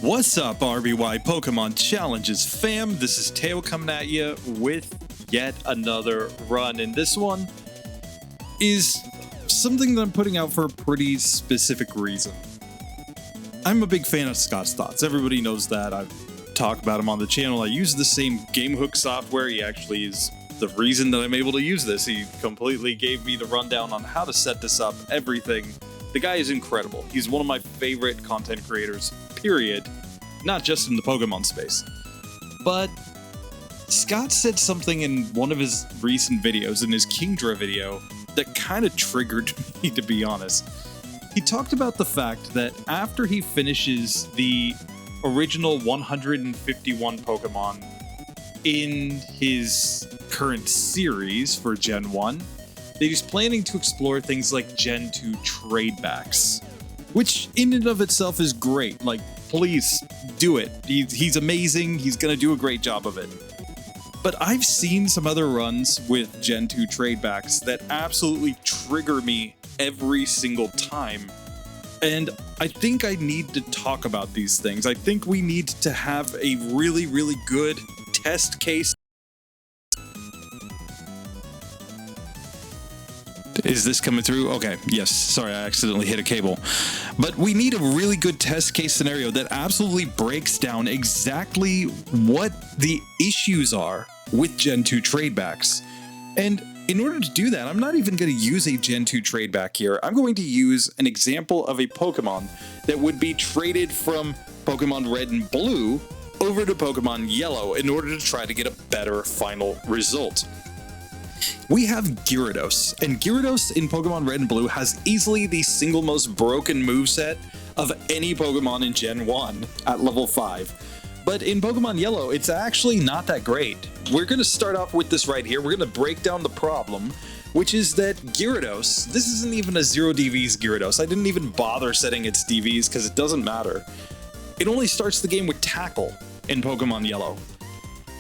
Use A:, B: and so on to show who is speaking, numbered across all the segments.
A: What's up, RBY Pokemon Challenges fam? This is Teo coming at you with yet another run, and this one is something that I'm putting out for a pretty specific reason. I'm a big fan of Scott's Thoughts. Everybody knows that. I've talked about him on the channel. I use the same GameHook software. He actually is the reason that I'm able to use this. He completely gave me the rundown on how to set this up, everything. The guy is incredible. He's one of my favorite content creators, period. Not just in the Pokemon space. But Scott said something in one of his recent videos, in his Kingdra video, that kind of triggered me, to be honest. He talked about the fact that after he finishes the original 151 Pokemon in his current series for Gen 1, that he's planning to explore things like Gen 2 Tradebacks, which in and of itself is great. Like, please do it. He's amazing. He's going to do a great job of it. But I've seen some other runs with Gen 2 Tradebacks that absolutely trigger me every single time. And I think I need to talk about these things. I think we need to have a really, really good test case. Is this coming through? Okay, yes. Sorry, I accidentally hit a cable. But we need a really good test case scenario that absolutely breaks down exactly what the issues are with Gen 2 Tradebacks. And in order to do that, I'm not even going to use a Gen 2 Tradeback here. I'm going to use an example of a Pokemon that would be traded from Pokemon Red and Blue over to Pokemon Yellow in order to try to get a better final result. We have Gyarados, and Gyarados in Pokemon Red and Blue has easily the single most broken moveset of any Pokemon in Gen 1 at level 5. But in Pokemon Yellow, it's actually not that great. We're going to start off with this right here. We're going to break down the problem, which is that Gyarados, this isn't even a 0 DVs Gyarados. I didn't even bother setting its DVs because it doesn't matter. It only starts the game with Tackle in Pokemon Yellow.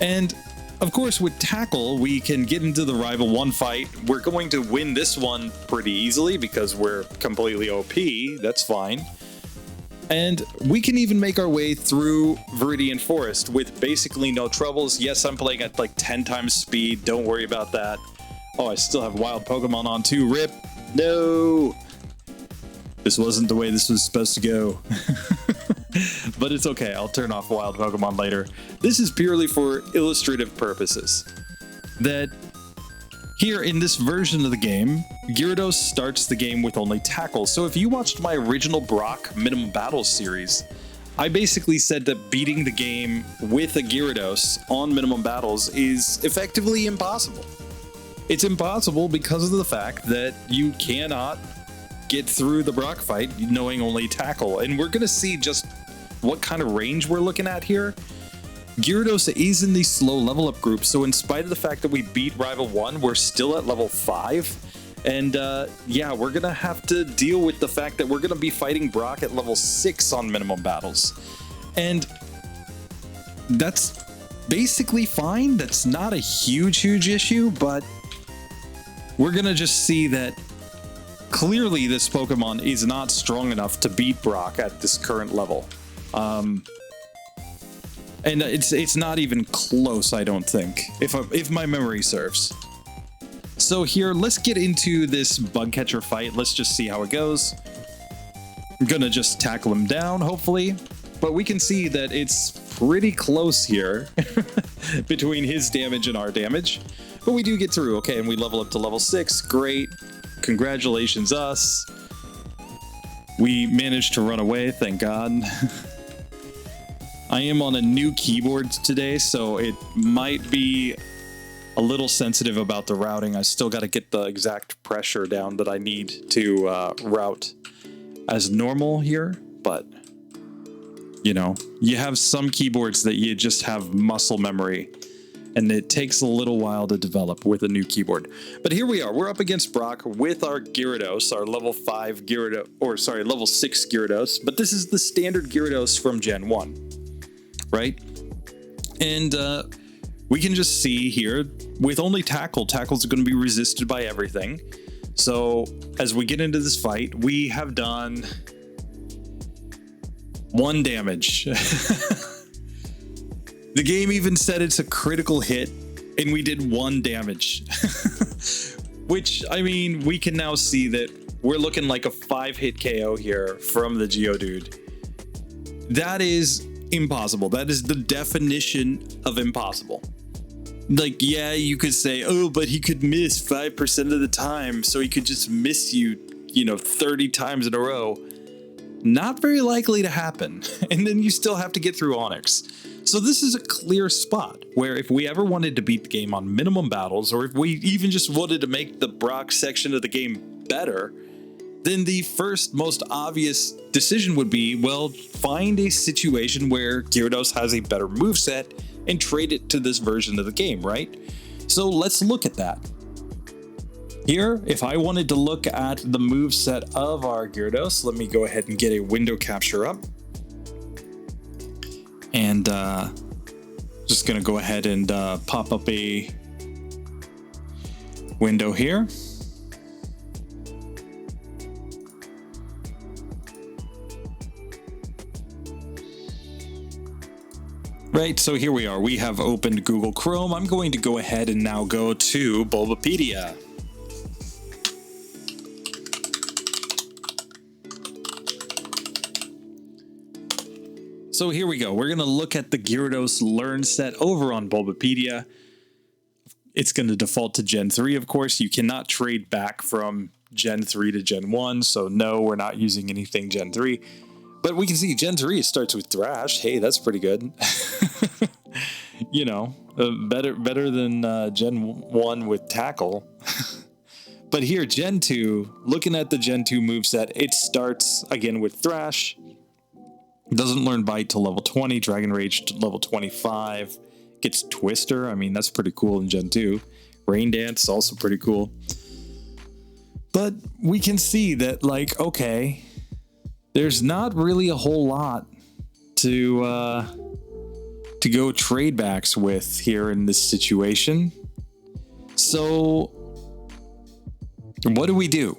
A: And of course, with Tackle, we can get into the Rival 1 fight. We're going to win this one pretty easily because we're completely OP. That's fine. And we can even make our way through Viridian Forest with basically no troubles. Yes, I'm playing at like 10 times speed. Don't worry about that. Oh, I still have wild Pokemon on too. RIP. No. This wasn't the way this was supposed to go. But it's okay, I'll turn off wild Pokemon later. This is purely for illustrative purposes. That here in this version of the game, Gyarados starts the game with only Tackle. So if you watched my original Brock Minimum Battles series, I basically said that beating the game with a Gyarados on Minimum Battles is effectively impossible. It's impossible because of the fact that you cannot get through the Brock fight knowing only Tackle. And we're going to see just what kind of range we're looking at here. Gyarados is in the slow level up group, so in spite of the fact that we beat Rival 1, we're still at level 5. And yeah, we're gonna have to deal with the fact that we're gonna be fighting Brock at level 6 on Minimum Battles. And that's basically fine. That's not a huge issue, but we're gonna just see that clearly this Pokemon is not strong enough to beat Brock at this current level. And it's not even close, I don't think, if my memory serves. So here, let's get into this bug catcher fight. Let's just see how it goes. I'm gonna just tackle him down, hopefully. But we can see that it's pretty close here between his damage and our damage. But we do get through. Okay, and we level up to level 6. Great. Congratulations, us. We managed to run away, thank God. I am on a new keyboard today, so it might be a little sensitive about the routing. I still got to get the exact pressure down that I need to route as normal here, but you know, you have some keyboards that you just have muscle memory, and it takes a little while to develop with a new keyboard. But here we are. We're up against Brock with our Gyarados, our level 5 Gyarados, or sorry, level 6 Gyarados, but this is the standard Gyarados from Gen 1. Right? And we can just see here, with only Tackle, Tackle's going to be resisted by everything. So as we get into this fight, we have done 1 damage. The game even said it's a critical hit, and we did 1 damage. Which, I mean, we can now see that we're looking like a 5-hit KO here from the Geodude. That is impossible. That is the definition of impossible. Like, yeah, you could say, oh, but he could miss 5% of the time, so he could just miss you, 30 times in a row. Not very likely to happen. And then you still have to get through Onix. So this is a clear spot where if we ever wanted to beat the game on minimum battles, or if we even just wanted to make the Brock section of the game better, then the first most obvious decision would be, well, find a situation where Gyarados has a better moveset and trade it to this version of the game, right? So let's look at that. Here, if I wanted to look at the moveset of our Gyarados, let me go ahead and get a window capture up. And just gonna go ahead and pop up a window here. Right, so here we are. We have opened Google Chrome. I'm going to go ahead and now go to Bulbapedia. So here we go. We're going to look at the Gyarados Learn set over on Bulbapedia. It's going to default to Gen 3, of course. You cannot trade back from Gen 3 to Gen 1, so no, we're not using anything Gen 3. But we can see Gen 3 starts with Thrash. Hey, that's pretty good. Better than Gen 1 with Tackle. But here, Gen 2, looking at the Gen 2 moveset, it starts again with Thrash. Doesn't learn Bite till level 20, Dragon Rage to level 25. Gets Twister. I mean, that's pretty cool in Gen 2. Rain Dance, also pretty cool. But we can see that, like, okay, there's not really a whole lot to go trade backs with here in this situation. So what do we do,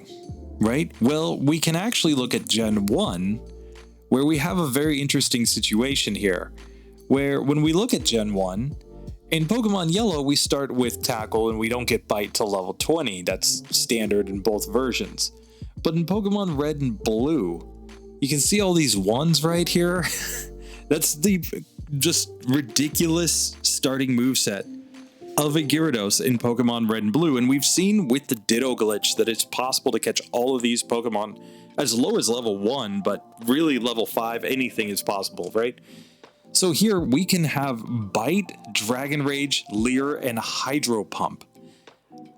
A: right? Well, we can actually look at Gen 1, where we have a very interesting situation here, where when we look at Gen 1, in Pokemon Yellow, we start with Tackle and we don't get Bite till level 20. That's standard in both versions. But in Pokemon Red and Blue, you can see all these ones right here. That's the just ridiculous starting moveset of a Gyarados in Pokemon Red and Blue. And we've seen with the Ditto glitch that it's possible to catch all of these Pokemon as low as level 1, but really level 5, anything is possible, right? So here we can have Bite, Dragon Rage, Leer, and Hydro Pump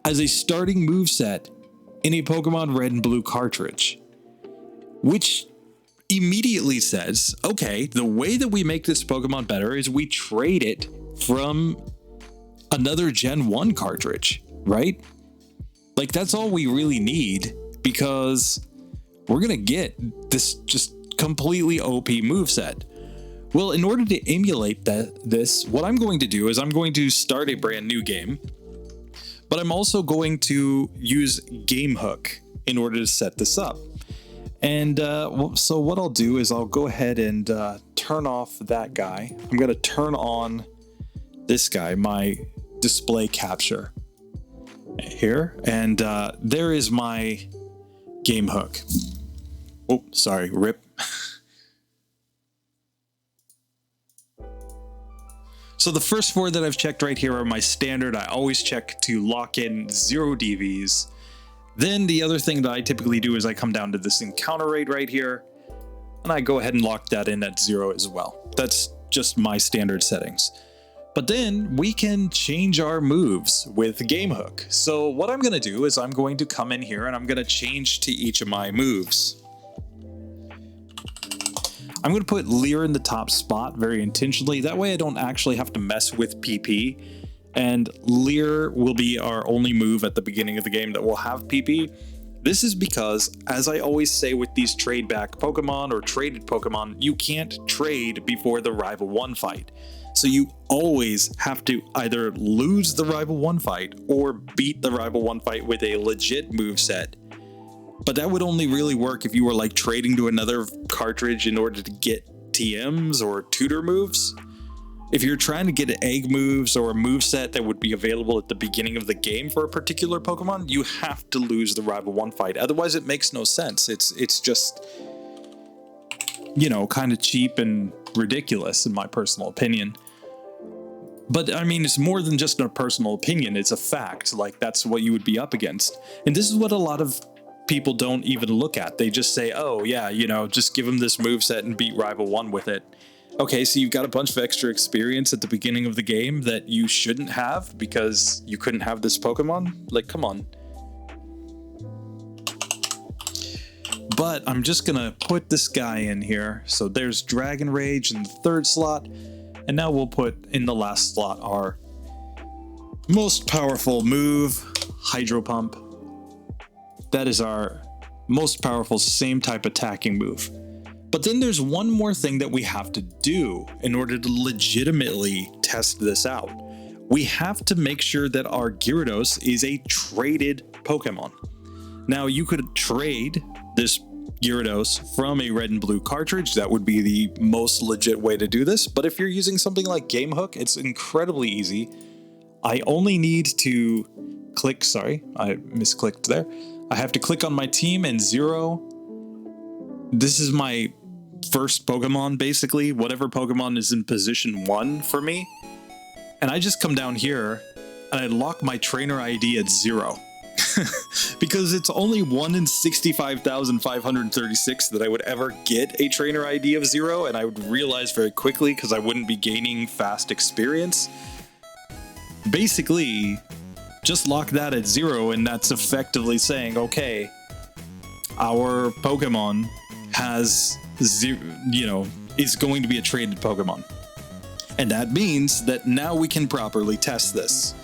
A: as a starting moveset in a Pokemon Red and Blue cartridge, which immediately says, okay, the way that we make this Pokemon better is we trade it from another Gen 1 cartridge, right? Like, that's all we really need, because we're gonna get this just completely OP moveset. Well, in order to emulate this, what I'm going to do is I'm going to start a brand new game, but I'm also going to use Game Hook in order to set this up. And so what I'll do is I'll go ahead and turn off that guy. I'm going to turn on this guy, my display capture here. And there is my Game Hook. Oh, sorry, rip. So the first 4 that I've checked right here are my standard. I always check to lock in 0 DVs. Then the other thing that I typically do is I come down to this encounter rate right here, and I go ahead and lock that in at 0 as well. That's just my standard settings. But then we can change our moves with Game Hook. So what I'm going to do is I'm going to come in here and I'm going to change to each of my moves. I'm going to put Leer in the top spot very intentionally. That way I don't actually have to mess with PP. And Leer will be our only move at the beginning of the game that will have PP. This is because, as I always say with these trade back Pokemon or traded Pokemon, you can't trade before the Rival 1 fight. So you always have to either lose the Rival 1 fight or beat the Rival 1 fight with a legit moveset. But that would only really work if you were like trading to another cartridge in order to get TMs or tutor moves. If you're trying to get egg moves or a moveset that would be available at the beginning of the game for a particular Pokemon, you have to lose the Rival 1 fight. Otherwise, it makes no sense. It's just, you know, kind of cheap and ridiculous in my personal opinion. But I mean, it's more than just a personal opinion. It's a fact. Like, that's what you would be up against. And this is what a lot of people don't even look at. They just say, oh yeah, you know, just give them this moveset and beat Rival 1 with it. Okay, so you've got a bunch of extra experience at the beginning of the game that you shouldn't have because you couldn't have this Pokemon? Like, come on. But I'm just gonna put this guy in here. So there's Dragon Rage in the 3rd slot. And now we'll put in the last slot our most powerful move, Hydro Pump. That is our most powerful same type attacking move. But then there's one more thing that we have to do in order to legitimately test this out. We have to make sure that our Gyarados is a traded Pokemon. Now, you could trade this Gyarados from a red and blue cartridge. That would be the most legit way to do this. But if you're using something like Game Hook, it's incredibly easy. I only need to click, sorry, I misclicked there. I have to click on my team and 0. This is my first Pokemon, basically. Whatever Pokemon is in position 1 for me. And I just come down here and I lock my trainer ID at 0. Because it's only 1 in 65,536 that I would ever get a trainer ID of 0, and I would realize very quickly because I wouldn't be gaining fast experience. Basically, just lock that at 0, and that's effectively saying, okay, our Pokemon has 0, you know, is going to be a traded Pokemon. And that means that now we can properly test this.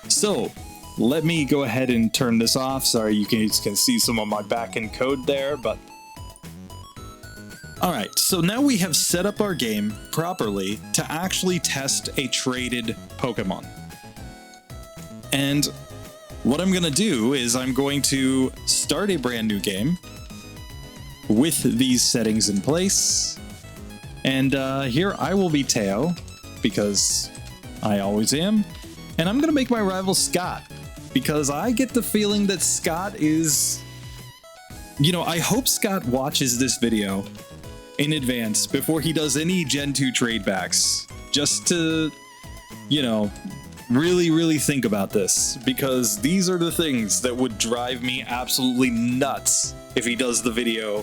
A: So, let me go ahead and turn this off. Sorry, you can see some of my backend code there, but... Alright, so now we have set up our game properly to actually test a traded Pokemon. And what I'm going to do is I'm going to start a brand new game with these settings in place. And here I will be Teo, because I always am. And I'm going to make my rival Scott. Because I get the feeling that Scott is, you know, I hope Scott watches this video in advance before he does any Gen 2 tradebacks, just to, you know, really think about this, because these are the things that would drive me absolutely nuts if he does the video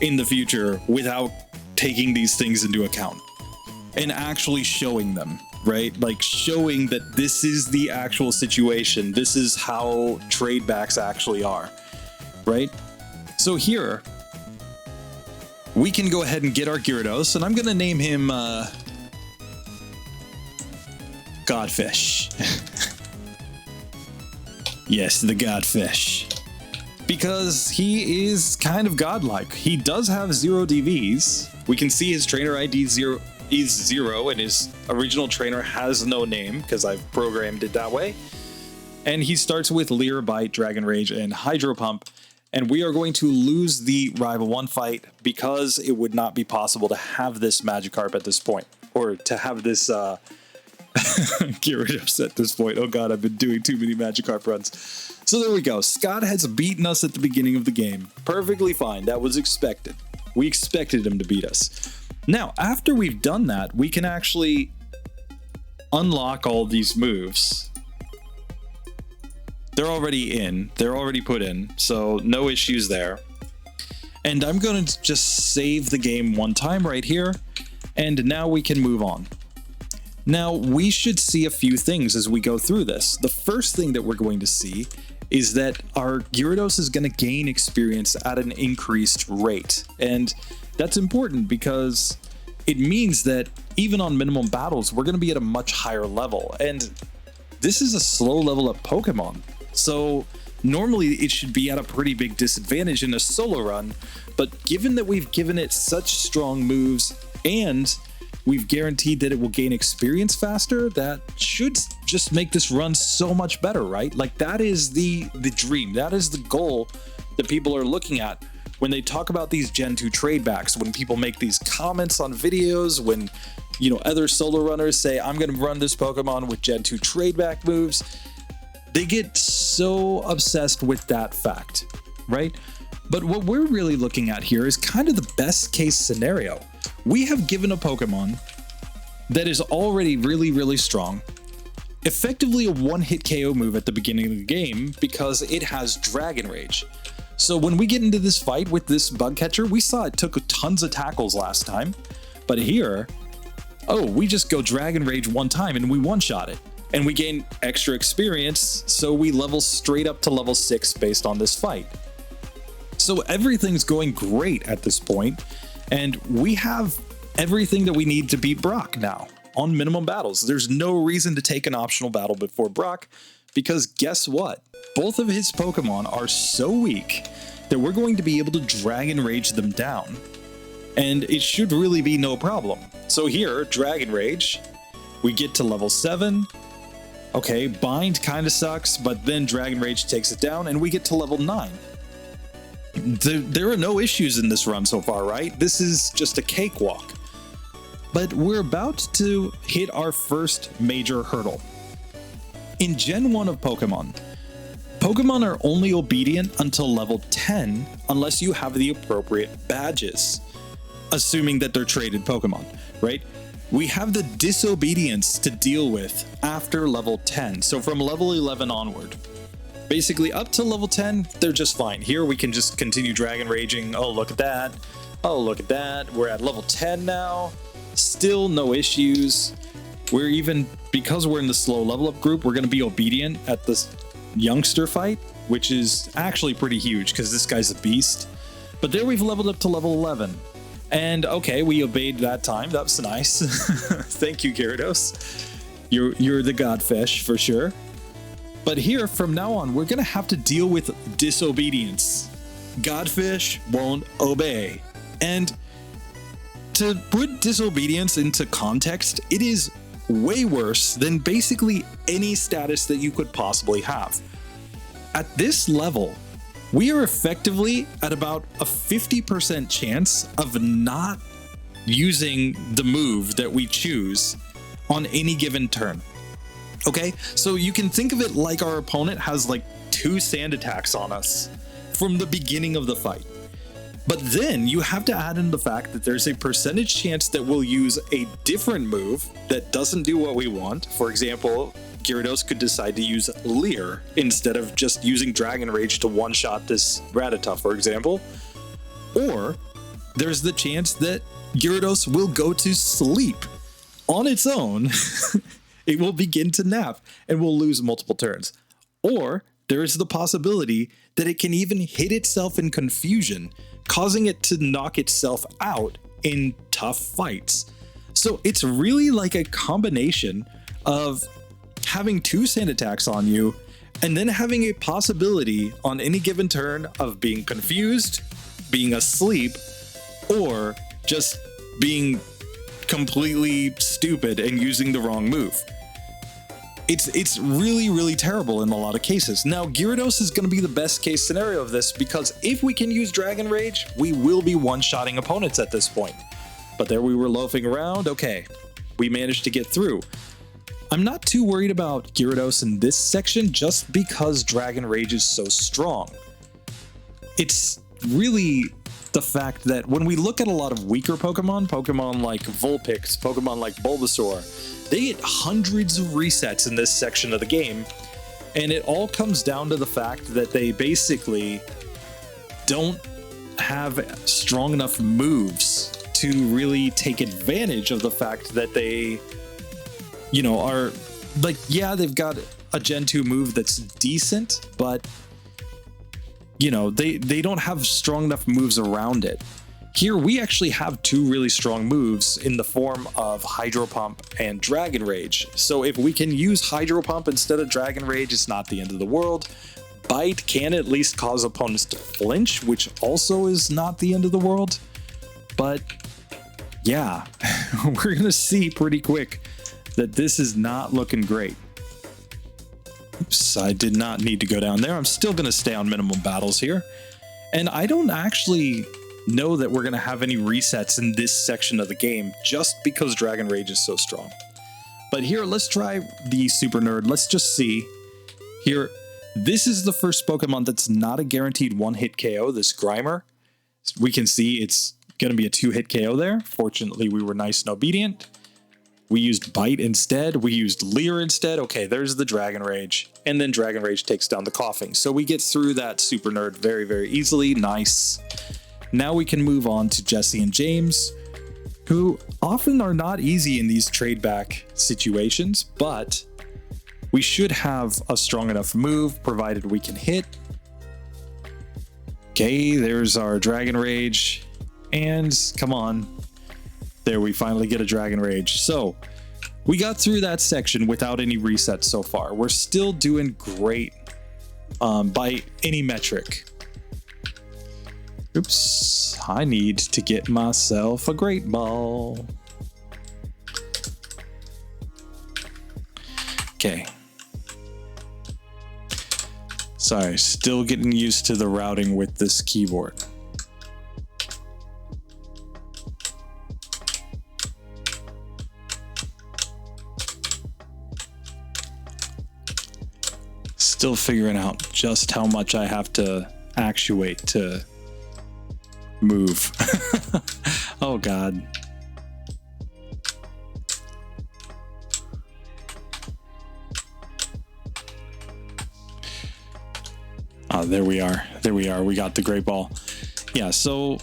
A: in the future without taking these things into account and actually showing them. Right? Like showing that this is the actual situation. This is how tradebacks actually are. Right? So here, we can go ahead and get our Gyarados, and I'm going to name him Godfish. Yes, the Godfish. Because he is kind of godlike. He does have 0 DVs. We can see his trainer ID 0 is 0, and his original trainer has no name because I've programmed it that way. And he starts with Leer, Bite, Dragon Rage, and Hydro Pump. And we are going to lose the Rival 1 fight because it would not be possible to have this Magikarp at this point, or to have this Gyarados at this point. Oh god, I've been doing too many Magikarp runs. So there we go. Scott has beaten us at the beginning of the game. Perfectly fine. That was expected. We expected him to beat us. Now, after we've done that, we can actually unlock all these moves. They're already in. They're already put in, so no issues there. And I'm going to just save the game one time right here, and now we can move on. Now, we should see a few things as we go through this. The first thing that we're going to see is that our Gyarados is going to gain experience at an increased rate. And that's important because it means that even on minimum battles, we're going to be at a much higher level. And this is a slow level up Pokemon. So normally it should be at a pretty big disadvantage in a solo run. But given that we've given it such strong moves and we've guaranteed that it will gain experience faster, that should just make this run so much better, right? Like, that is the dream. That is the goal that people are looking at when they talk about these Gen 2 tradebacks, when people make these comments on videos, when, you know, other solo runners say, I'm going to run this Pokemon with Gen 2 tradeback moves, they get so obsessed with that fact, right? But what we're really looking at here is kind of the best case scenario. We have given a Pokemon that is already really, really strong, effectively a one-hit KO move at the beginning of the game because it has Dragon Rage. So when we get into this fight with this bug catcher, we saw it took tons of tackles last time, but here, oh, we just go Dragon Rage one time and we one-shot it. And we gain extra experience, so we level straight up to level 6 based on this fight. So everything's going great at this point, and we have everything that we need to beat Brock now on minimum battles. There's no reason to take an optional battle before Brock, because guess what? Both of his Pokemon are so weak that we're going to be able to Dragon Rage them down, and it should really be no problem. So here, Dragon Rage, we get to level 7. Okay, Bind kind of sucks, but then Dragon Rage takes it down and we get to level 9. There are no issues in this run so far, right? This is just a cakewalk. But we're about to hit our first major hurdle. In Gen 1 of Pokemon, Pokemon are only obedient until level 10 unless you have the appropriate badges, assuming that they're traded Pokemon, right? We have the disobedience to deal with after level 10, so from level 11 onward. Basically, up to level 10, they're just fine. Here, we can just continue Dragon Raging. Oh, look at that. Oh, look at that. We're at level 10 now. Still no issues. We're even, because we're in the slow level up group, we're going to be obedient at this youngster fight, which is actually pretty huge because this guy's a beast. But there we've leveled up to level 11. And okay, we obeyed that time. That was nice. Thank you, Gyarados. You're the godfish for sure. But here, from now on, we're gonna have to deal with disobedience. Godfish won't obey. And to put disobedience into context, it is way worse than basically any status that you could possibly have. At this level, we are effectively at about a 50% chance of not using the move that we choose on any given turn. Okay, so you can think of it like our opponent has like 2 sand attacks on us from the beginning of the fight. But then you have to add in the fact that there's a percentage chance that we'll use a different move that doesn't do what we want. For example, Gyarados could decide to use Leer instead of just using Dragon Rage to one-shot this Rattata, for example. Or there's the chance that Gyarados will go to sleep on its own. It will begin to nap and will lose multiple turns. Or there is the possibility that it can even hit itself in confusion, causing it to knock itself out in tough fights. So it's really like a combination of having 2 sand attacks on you and then having a possibility on any given turn of being confused, being asleep, or just being completely stupid and using the wrong move. It's really, really terrible in a lot of cases. Now, Gyarados is going to be the best case scenario of this because if we can use Dragon Rage, we will be one-shotting opponents at this point. But there we were loafing around. Okay, we managed to get through. I'm not too worried about Gyarados in this section just because Dragon Rage is so strong. It's really the fact that when we look at a lot of weaker Pokemon like Vulpix, Pokemon like Bulbasaur, they get hundreds of resets in this section of the game, and it all comes down to the fact that they basically don't have strong enough moves to really take advantage of the fact that they, you know, are like, yeah, they've got a Gen 2 move that's decent, but you know, they don't have strong enough moves around it. Here, we actually have 2 really strong moves in the form of Hydro Pump and Dragon Rage. So if we can use Hydro Pump instead of Dragon Rage, it's not the end of the world. Bite can at least cause opponents to flinch, which also is not the end of the world. But yeah, we're going to see pretty quick that this is not looking great. Oops, I did not need to go down there. I'm still going to stay on minimum battles here. And I don't actually know that we're going to have any resets in this section of the game just because Dragon Rage is so strong. But here, let's try the Super Nerd. Let's just see. Here, this is the first Pokemon that's not a guaranteed one-hit KO, this Grimer. We can see it's going to be a 2-hit KO there. Fortunately, we were nice and obedient. We used Bite instead. We used Leer instead. Okay, there's the Dragon Rage. And then Dragon Rage takes down the Coughing. So we get through that Super Nerd very, very easily. Nice. Now we can move on to Jesse and James, who often are not easy in these trade back situations, but we should have a strong enough move provided we can hit. Okay, there's our Dragon Rage. And come on. There, we finally get a Dragon Rage. So we got through that section without any resets so far. We're still doing great by any metric. Oops, I need to get myself a Great Ball. Okay. Sorry, still getting used to the routing with this keyboard. Still figuring out just how much I have to actuate to move. Oh God. Oh, there we are. There we are. We got the Great Ball. Yeah, so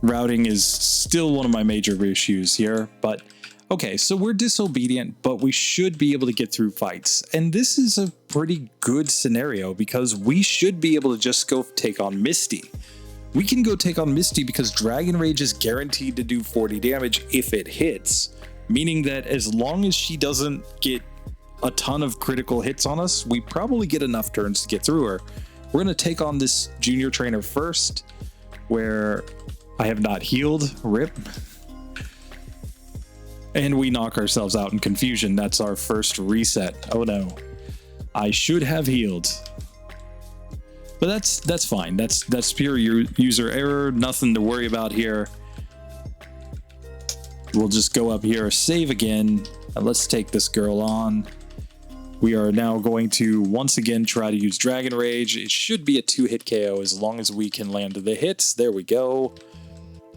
A: routing is still one of my major issues here, but okay, so we're disobedient, but we should be able to get through fights. And this is a pretty good scenario because we should be able to just go take on Misty. We can go take on Misty because Dragon Rage is guaranteed to do 40 damage if it hits, meaning that as long as she doesn't get a ton of critical hits on us, we probably get enough turns to get through her. We're going to take on this junior trainer first, where I have not healed. RIP. And we knock ourselves out in confusion. That's our first reset. Oh no. I should have healed. But that's fine. That's pure user error. Nothing to worry about here. We'll just go up here, save again. And let's take this girl on. We are now going to once again try to use Dragon Rage. It should be a 2-hit KO as long as we can land the hits. There we go.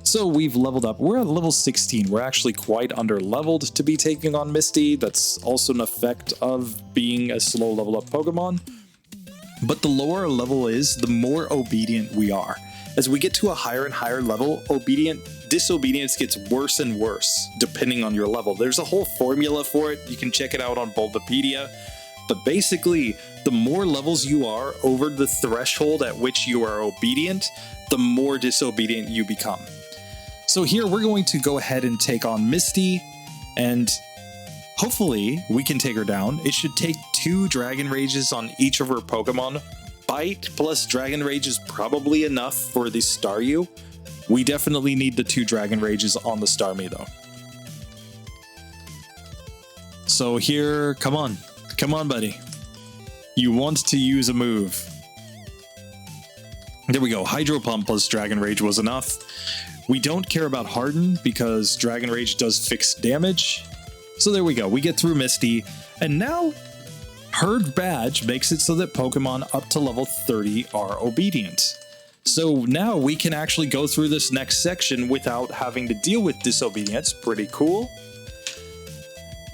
A: So we've leveled up. We're at level 16. We're actually quite under leveled to be taking on Misty. That's also an effect of being a slow level up Pokemon. But the lower a level is, the more obedient we are. As we get to a higher and higher level, disobedience gets worse and worse, depending on your level. There's a whole formula for it. You can check it out on Bulbapedia. But basically, the more levels you are over the threshold at which you are obedient, the more disobedient you become. So here, we're going to go ahead and take on Misty, and hopefully we can take her down. It should take 2 Dragon Rages on each of her Pokemon. Bite plus Dragon Rage is probably enough for the Staryu. We definitely need the 2 Dragon Rages on the Starmie though. So here, come on, buddy. You want to use a move. There we go. Hydro Pump plus Dragon Rage was enough. We don't care about Harden because Dragon Rage does fixed damage. So there we go. We get through Misty, and now Herd Badge makes it so that Pokemon up to level 30 are obedient. So now we can actually go through this next section without having to deal with disobedience. Pretty cool.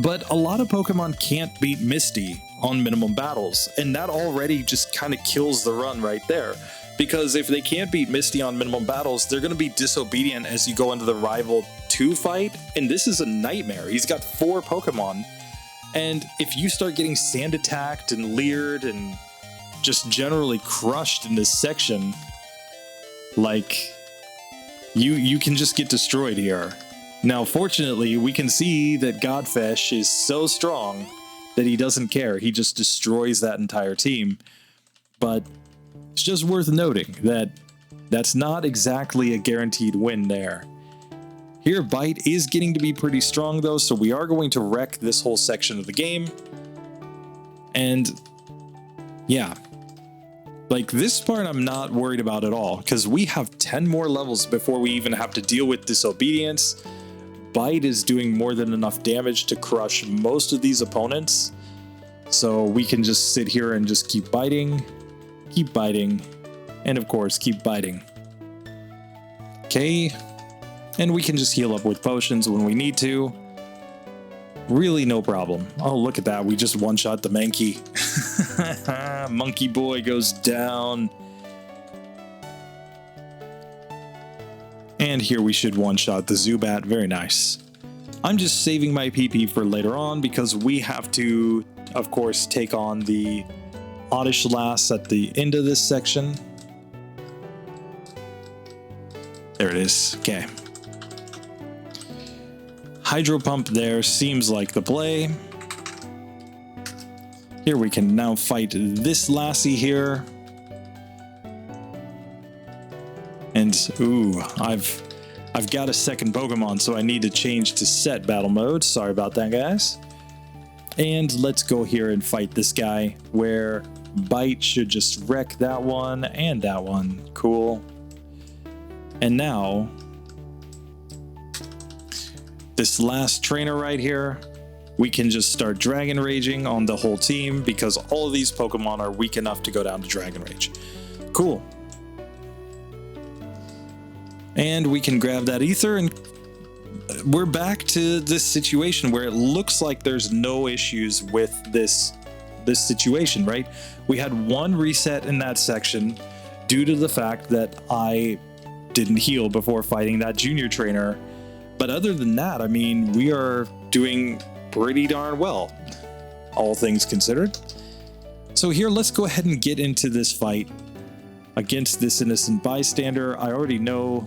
A: But a lot of Pokemon can't beat Misty on minimum battles, and that already just kind of kills the run right there. Because if they can't beat Misty on minimum battles, they're going to be disobedient as you go into the Rival 2 fight, and this is a nightmare. He's got 4 Pokemon, and if you start getting sand attacked and leered and just generally crushed in this section, like, you can just get destroyed here. Now, fortunately, we can see that Godfish is so strong that he doesn't care. He just destroys that entire team. But it's just worth noting that that's not exactly a guaranteed win there. Here, Bite is getting to be pretty strong though, so we are going to wreck this whole section of the game. And yeah, Like, this part I'm not worried about at all, because we have 10 more levels before we even have to deal with Disobedience. Bite is doing more than enough damage to crush most of these opponents. So we can just sit here and just keep biting, and of course, keep biting. Okay, and we can just heal up with potions when we need to. Really no problem. Oh, look at that. We just one-shot the Mankey. Monkey boy goes down. And here we should one-shot the Zubat. Very nice. I'm just saving my PP for later on because we have to, of course, take on the Oddish Lass at the end of this section. There it is. Okay. Hydro Pump there seems like the play. Here we can now fight this lassie here. And ooh, I've got a second Pokemon, so I need to change to set battle mode. Sorry about that, guys. And let's go here and fight this guy, where Bite should just wreck that one and that one. Cool. And now this last trainer right here, we can just start Dragon Raging on the whole team because all of these Pokemon are weak enough to go down to Dragon Rage. Cool. And we can grab that Ether, and we're back to this situation where it looks like there's no issues with this situation, right? We had one reset in that section due to the fact that I didn't heal before fighting that junior trainer. But other than that, I mean, we are doing pretty darn well, all things considered. So here, let's go ahead and get into this fight against this innocent bystander. I already know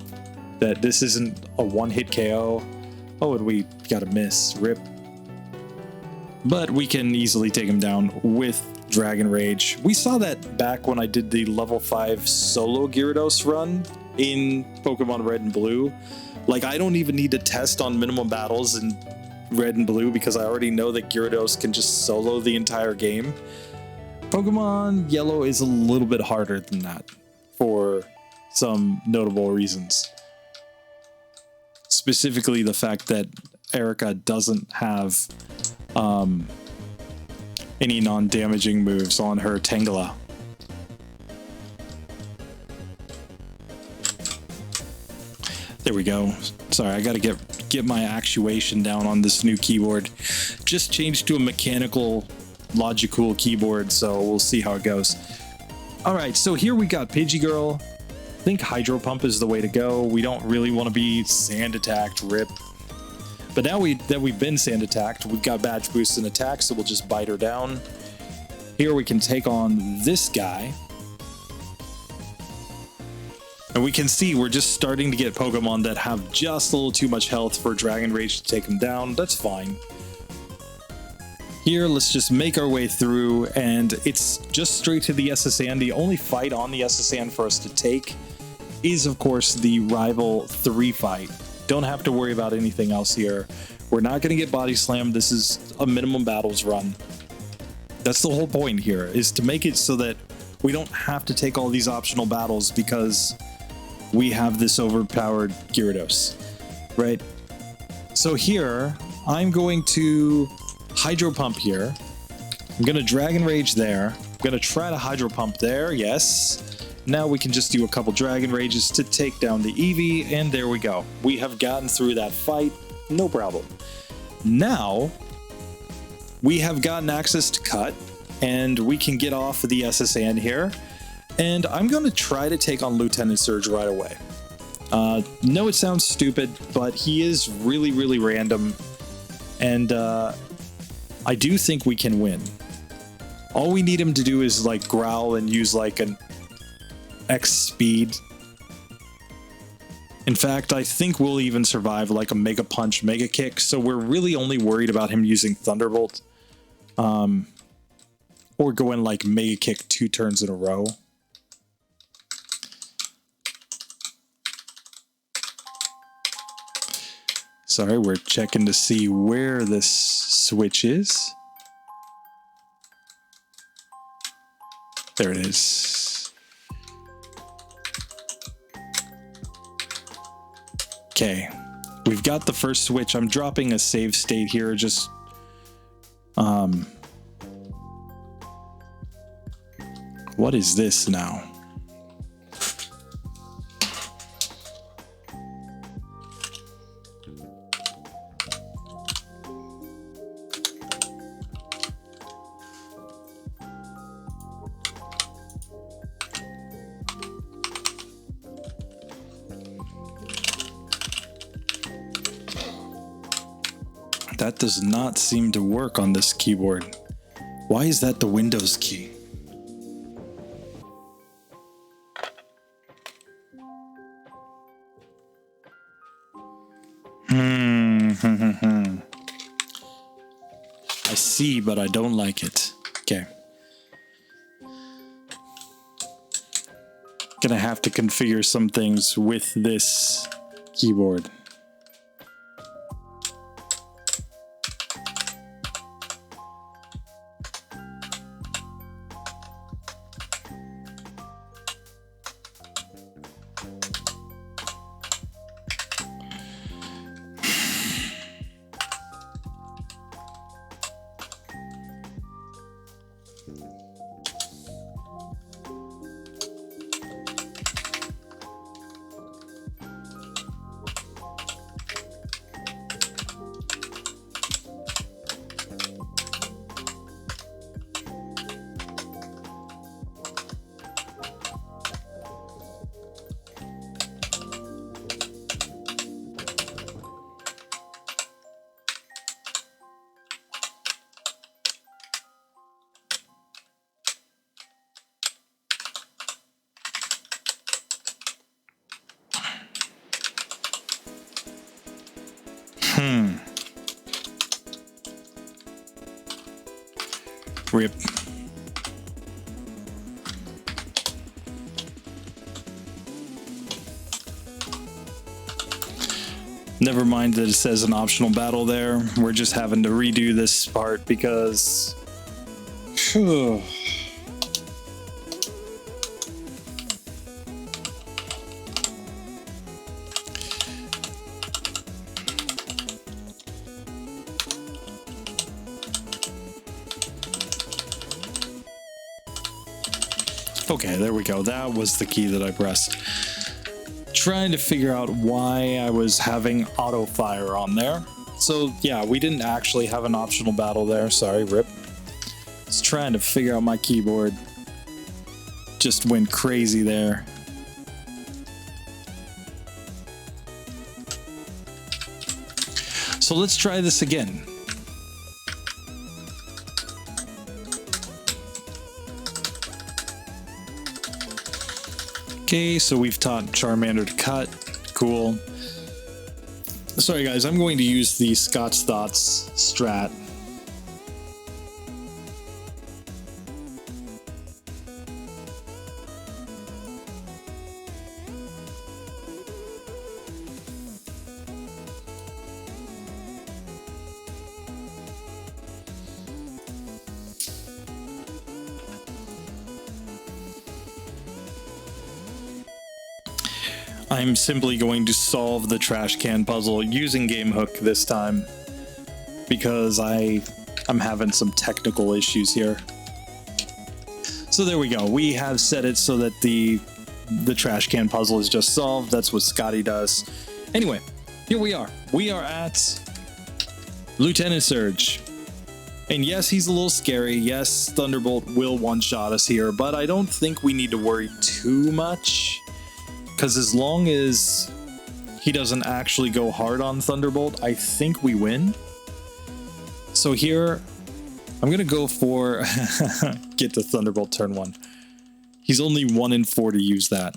A: that this isn't a one-hit KO. Oh, and we got a miss. Rip. But we can easily take him down with Dragon Rage. We saw that back when I did the level 5 solo Gyarados run in Pokemon Red and Blue. Like, I don't even need to test on minimum battles in Red and Blue because I already know that Gyarados can just solo the entire game. Pokemon Yellow is a little bit harder than that for some notable reasons. Specifically the fact that Erica doesn't have any non-damaging moves on her Tangela. There we go. Sorry, I gotta get my actuation down on this new keyboard. Just changed to a mechanical, logical keyboard, so we'll see how it goes. Alright, so here we got Pidgeygirl. I think Hydro Pump is the way to go. We don't really want to be Sand Attacked, rip. But now that we've been Sand Attacked, we've got Badge Boost and Attack, so we'll just bite her down. Here we can take on this guy. And we can see we're just starting to get Pokemon that have just a little too much health for Dragon Rage to take them down. That's fine. Here, let's just make our way through, and it's just straight to the SSN. The only fight on the SSN for us to take is, of course, the Rival 3 fight. Don't have to worry about anything else here. We're not going to get Body Slammed. This is a minimum battles run. That's the whole point here, is to make it so that we don't have to take all these optional battles because we have this overpowered Gyarados, right? So here, I'm going to Hydro Pump here. I'm going to Dragon Rage there. I'm going to try to Hydro Pump there, yes. Now we can just do a couple Dragon Rages to take down the Eevee, and there we go. We have gotten through that fight, no problem. Now, we have gotten access to Cut, and we can get off of the SSN here. And I'm going to try to take on Lieutenant Surge right away. No, it sounds stupid, but he is really, really random. And I do think we can win. All we need him to do is like growl and use like an X speed. In fact, I think we'll even survive like a Mega Punch, Mega Kick. So we're really only worried about him using Thunderbolt. Or going like Mega Kick 2 turns in a row. Sorry, we're checking to see where this switch is. There it is. Okay, we've got the first switch. I'm dropping a save state here. Just what is this now? That does not seem to work on this keyboard. Why is that the Windows key? I see, but I don't like it. Okay. Gonna have to configure some things with this keyboard. Rip. Never mind that it says an optional battle there. We're just having to redo this part because... Okay, there we go. That was the key that I pressed. Trying to figure out why I was having auto fire on there. So yeah, we didn't actually have an optional battle there. Sorry, rip. Just trying to figure out my keyboard. Just went crazy there. So let's try this again. Okay, so we've taught Charmander to cut. Cool. Sorry guys, I'm going to use the Scott's Thoughts strat. I'm simply going to solve the trash can puzzle using GameHook this time because I'm having some technical issues here. So there we go. We have set it so that the trash can puzzle is just solved. That's what Scotty does. Anyway, here we are. We are at Lieutenant Surge. And yes, he's a little scary. Yes, Thunderbolt will one-shot us here, but I don't think we need to worry too much. Because as long as he doesn't actually go hard on Thunderbolt, I think we win. So here, I'm going to go for get to Thunderbolt turn 1. He's only 1 in 4 to use that.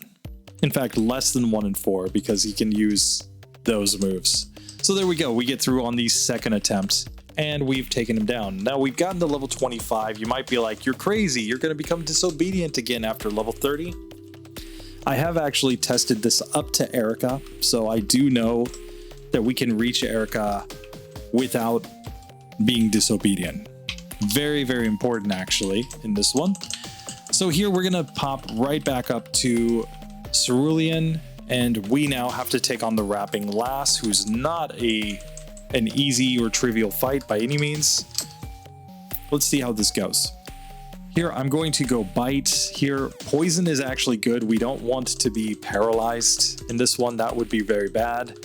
A: In fact, less than 1 in 4 because he can use those moves. So there we go. We get through on the second attempt and we've taken him down. Now we've gotten to level 25. You might be like, you're crazy. You're going to become disobedient again after level 30. I have actually tested this up to Erica, so I do know that we can reach Erica without being disobedient. Very, very important actually in this one. So here we're gonna pop right back up to Cerulean And we now have to take on the Wrapping Lass, who's not an easy or trivial fight by any means. Let's see how this goes. Here, I'm going to go Bite. Here, Poison is actually good. We don't want to be paralyzed in this one. That would be very bad.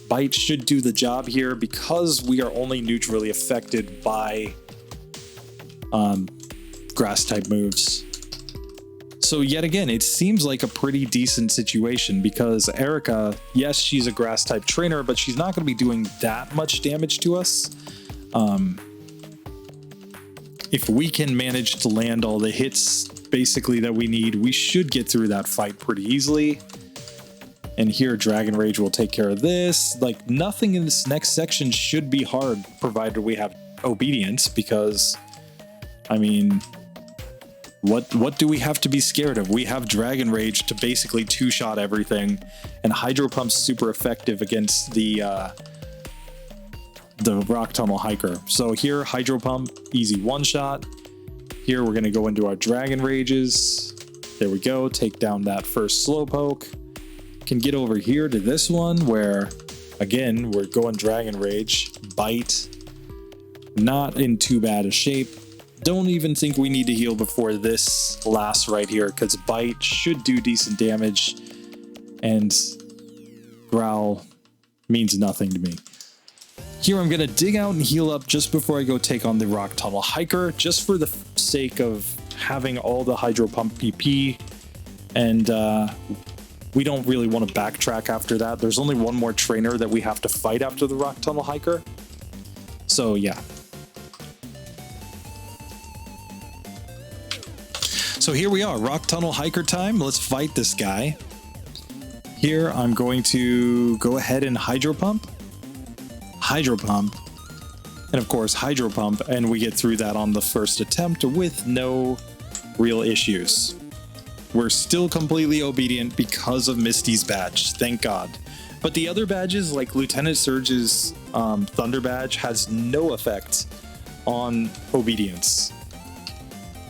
A: Bite should do the job here because we are only neutrally affected by grass type moves. So yet again, it seems like a pretty decent situation because Erica, yes, she's a grass type trainer, but she's not going to be doing that much damage to us. If we can manage to land all the hits basically that we need, we should get through that fight pretty easily. And here, Dragon Rage will take care of this. Like, nothing in this next section should be hard, provided we have Obedience, because, I mean, what do we have to be scared of? We have Dragon Rage to basically two-shot everything, and Hydro Pump's super effective against the Rock Tunnel Hiker. So here, Hydro Pump, easy one-shot. Here, we're going to go into our Dragon Rages. There we go, take down that first Slowpoke. Can get over here to this one where, again, we're going Dragon Rage, Bite. Not in too bad a shape. Don't even think we need to heal before this last right here, because Bite should do decent damage, and Growl means nothing to me. Here I'm going to dig out and heal up just before I go take on the Rock Tunnel Hiker, just for the sake of having all the Hydro Pump PP, and we don't really want to backtrack after that. There's only one more trainer that we have to fight after the Rock Tunnel Hiker. So yeah. So here we are, Rock Tunnel Hiker time. Let's fight this guy. Here I'm going to go ahead and Hydro Pump, and of course Hydro Pump, and we get through that on the first attempt with no real issues. We're still completely obedient because of Misty's badge, thank God. But the other badges, like Lieutenant Surge's Thunder badge, has no effect on obedience.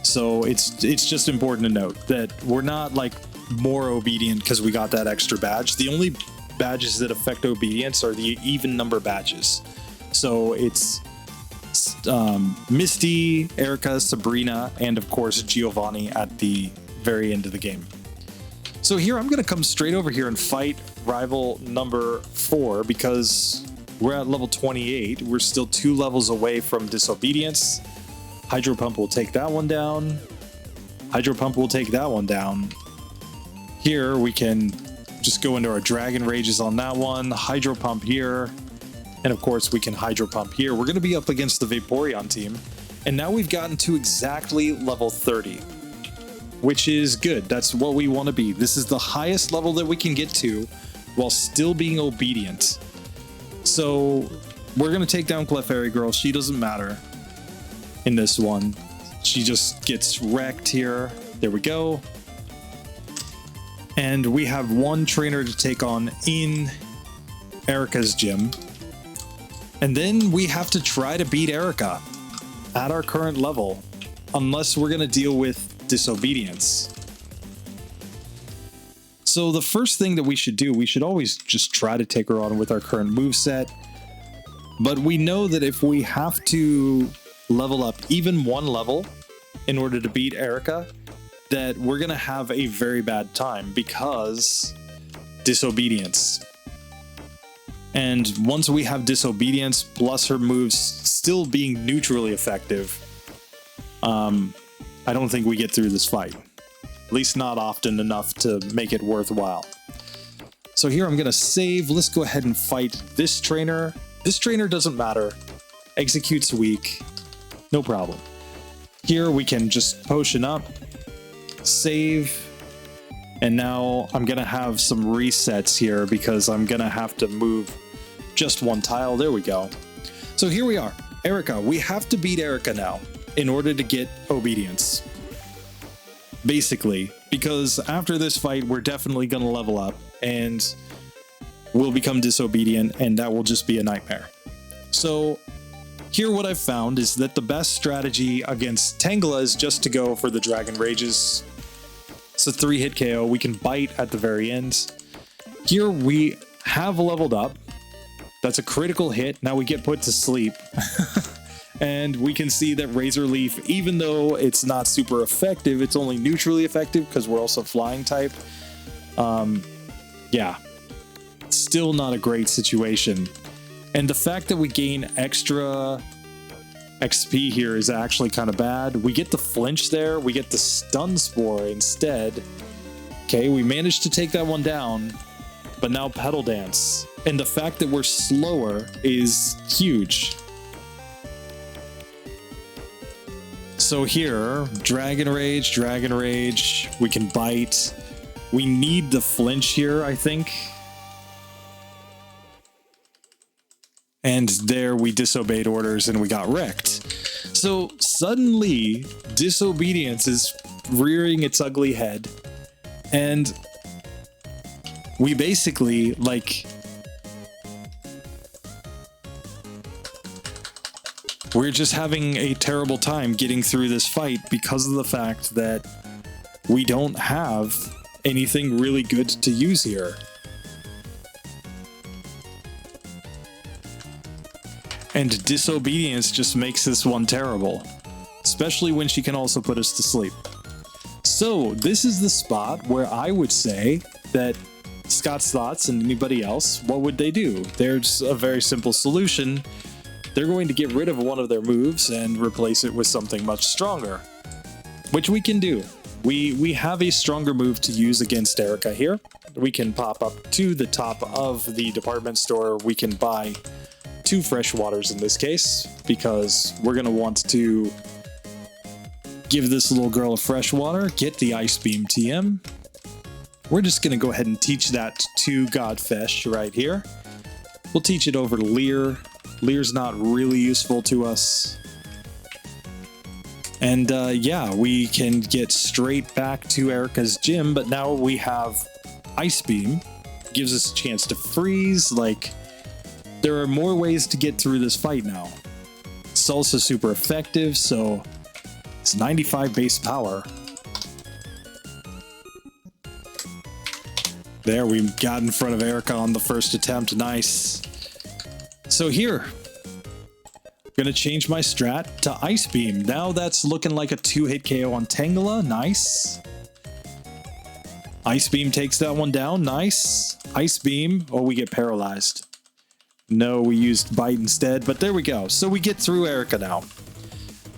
A: So it's just important to note that we're not like more obedient because we got that extra badge. The only badges that affect obedience are the even number badges. So it's Misty, Erica, Sabrina, and of course Giovanni at the very end of the game. So here I'm going to come straight over here and fight rival number 4 because we're at level 28. We're still 2 levels away from Disobedience. Hydro Pump will take that one down. Hydro Pump will take that one down. Here we can just go into our Dragon Rages on that one. Hydro Pump here. And of course we can Hydro Pump here. We're going to be up against the Vaporeon team. And now we've gotten to exactly level 30. Which is good. That's what we want to be. This is the highest level that we can get to while still being obedient. So we're going to take down Clefairy Girl. She doesn't matter in this one. She just gets wrecked here. There we go. And we have one trainer to take on in Erica's gym. And then we have to try to beat Erica at our current level, unless we're going to deal with Disobedience. So the first thing that we should do, we should always just try to take her on with our current moveset. But we know that if we have to level up even one level in order to beat Erica, that we're going to have a very bad time because Disobedience. And once we have Disobedience plus her moves still being neutrally effective, I don't think we get through this fight. At least not often enough to make it worthwhile. So here I'm going to save. Let's go ahead and fight this trainer. This trainer doesn't matter. Execute's weak. No problem. Here we can just potion up, save, and now I'm going to have some resets here because I'm going to have to move just one tile. There we go. So here we are. Erica. We have to beat Erica now in order to get Obedience. Basically, because after this fight, we're definitely going to level up and we'll become Disobedient, and that will just be a nightmare. So here what I've found is that the best strategy against Tangela is just to go for the Dragon Rages. It's a 3-hit KO. We can Bite at the very end. Here we have leveled up. That's a critical hit. Now we get put to sleep. And we can see that Razor Leaf, even though it's not super effective, it's only neutrally effective because we're also flying type. Yeah, still not a great situation. And the fact that we gain extra XP here is actually kind of bad. We get the flinch there. We get the stun spore instead. Okay, we managed to take that one down, but now Petal Dance. And the fact that we're slower is huge. So here, Dragon Rage, we can bite. We need the flinch here, I think. And there we disobeyed orders and we got wrecked. So suddenly, disobedience is rearing its ugly head. And we basically, like, we're just having a terrible time getting through this fight because of the fact that we don't have anything really good to use here. And disobedience just makes this one terrible, especially when she can also put us to sleep. So this is the spot where I would say that Scott's Thoughts and anybody else, what would they do? There's a very simple solution. They're going to get rid of one of their moves and replace it with something much stronger, which we can do. We have a stronger move to use against Erica here. We can pop up to the top of the department store. We can buy 2 fresh waters in this case, because we're going to want to give this little girl a fresh water, get the Ice Beam TM. We're just going to go ahead and teach that to Godfesh right here. We'll teach it over to Lear. Lear's not really useful to us. And yeah, we can get straight back to Erica's gym, but now we have Ice Beam. Gives us a chance to freeze. Like, there are more ways to get through this fight now. It's also super effective, so it's 95 base power. There, we got in front of Erica on the first attempt. Nice. So here, I'm gonna change my strat to Ice Beam. Now that's looking like a 2-hit KO on Tangela. Nice. Ice Beam takes that one down. Nice. Ice Beam. Oh, we get paralyzed. No, we used Bite instead, but there we go. So we get through Erica now.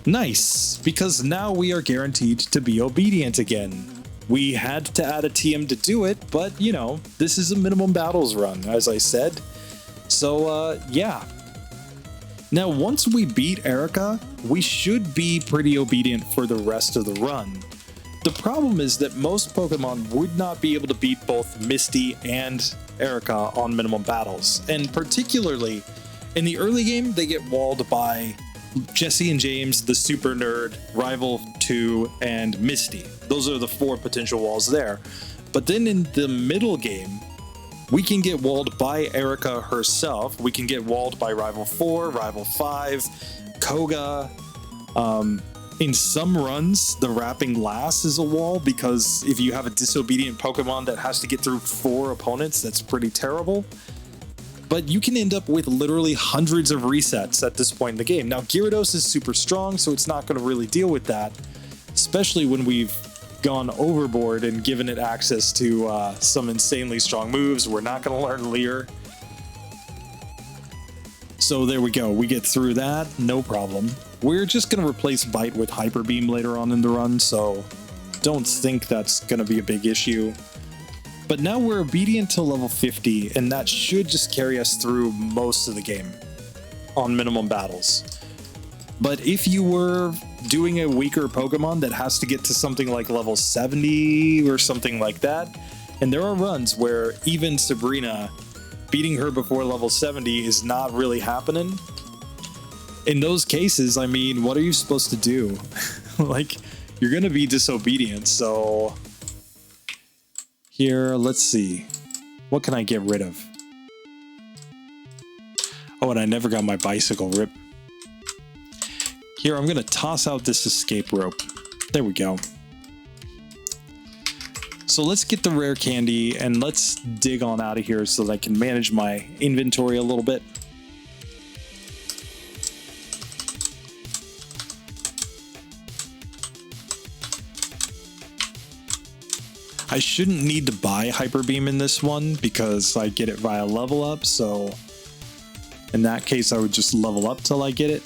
A: Nice, because now we are guaranteed to be obedient again. We had to add a TM to do it, but, you know, this is a minimum battles run, as I said. So, yeah. Now, once we beat Erica, we should be pretty obedient for the rest of the run. The problem is that most Pokemon would not be able to beat both Misty and Erica on minimum battles. And particularly, in the early game, they get walled by Jesse and James, the Super Nerd, Rival 2, and Misty. Those are the 4 potential walls there. But then in the middle game, we can get walled by Erica herself. We can get walled by Rival 4, Rival 5, Koga. In some runs, the Wrapping Lass is a wall, because if you have a disobedient Pokemon that has to get through 4 opponents, that's pretty terrible. But you can end up with literally hundreds of resets at this point in the game. Now, Gyarados is super strong, so it's not going to really deal with that, especially when we've gone overboard and given it access to some insanely strong moves. We're not going to learn Leer. So there we go. We get through that. No problem. We're just going to replace Bite with Hyper Beam later on in the run, so don't think that's going to be a big issue. But now we're obedient to level 50, and that should just carry us through most of the game on minimum battles. But if you were doing a weaker Pokemon that has to get to something like level 70 or something like that, and there are runs where even Sabrina, beating her before level 70 is not really happening. In those cases, I mean, what are you supposed to do? Like, you're going to be disobedient, so... Here, let's see. What can I get rid of? Oh, and I never got my bicycle. Rip. Here, I'm going to toss out this escape rope. There we go. So let's get the rare candy and let's dig on out of here so that I can manage my inventory a little bit. I shouldn't need to buy Hyper Beam in this one because I get it via level up, so in that case I would just level up till I get it.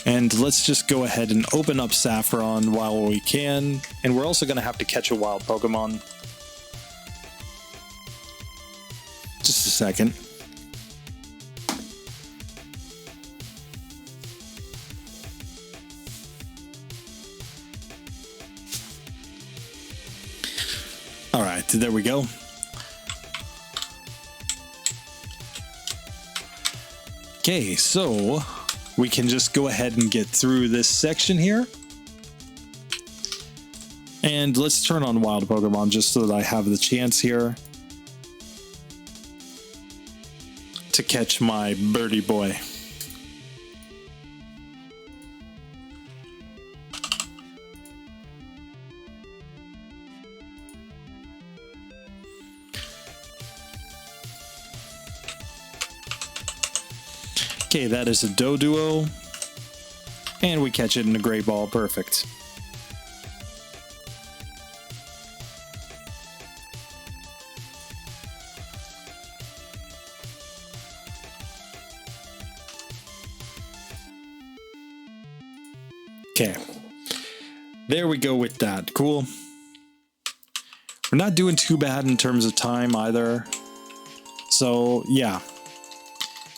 A: And let's just go ahead and open up Saffron while we can, and we're also going to have to catch a wild Pokemon. Just a second. Alright, there we go. Okay, so we can just go ahead and get through this section here. And let's turn on wild Pokemon just so that I have the chance here to catch my birdie boy. Okay, that is a Doduo, and we catch it in a Great Ball. Perfect. Okay, there we go with that. Cool. We're not doing too bad in terms of time either. So, yeah.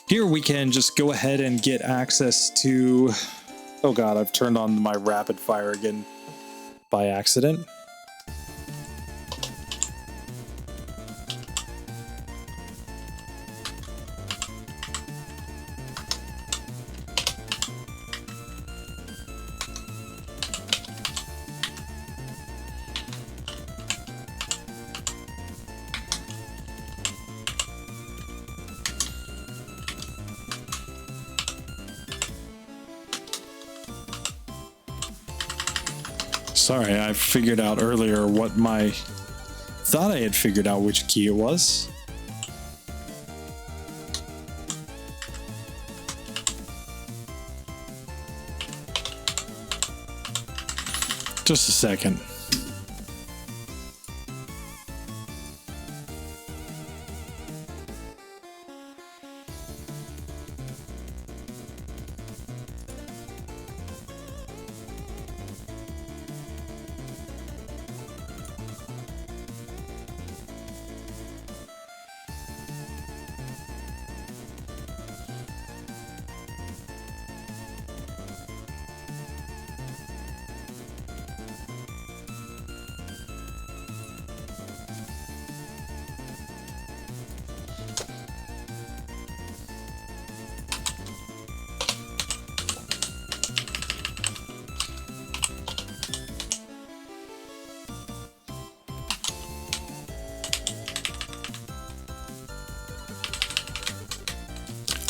A: Here we can just go ahead and get access to... Oh god, I've turned on my rapid fire again by accident. Sorry, I figured out earlier what my... Thought I had figured out which key it was. Just a second.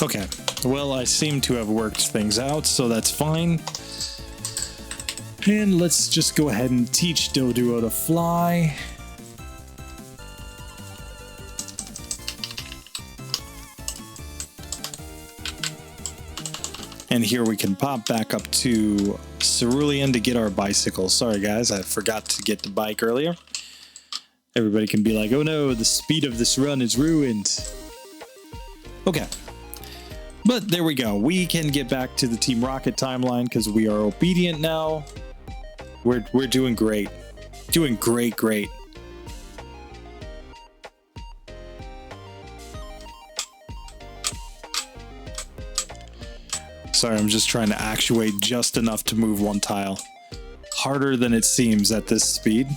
A: Okay, well, I seem to have worked things out, so that's fine. And let's just go ahead and teach Doduo to fly. And here we can pop back up to Cerulean to get our bicycle. Sorry guys, I forgot to get the bike earlier. Everybody can be like, oh no, the speed of this run is ruined. Okay. But there we go. We can get back to the Team Rocket timeline because we are obedient now. We're doing great. Doing great. Sorry, I'm just trying to actuate just enough to move one tile. Harder than it seems at this speed.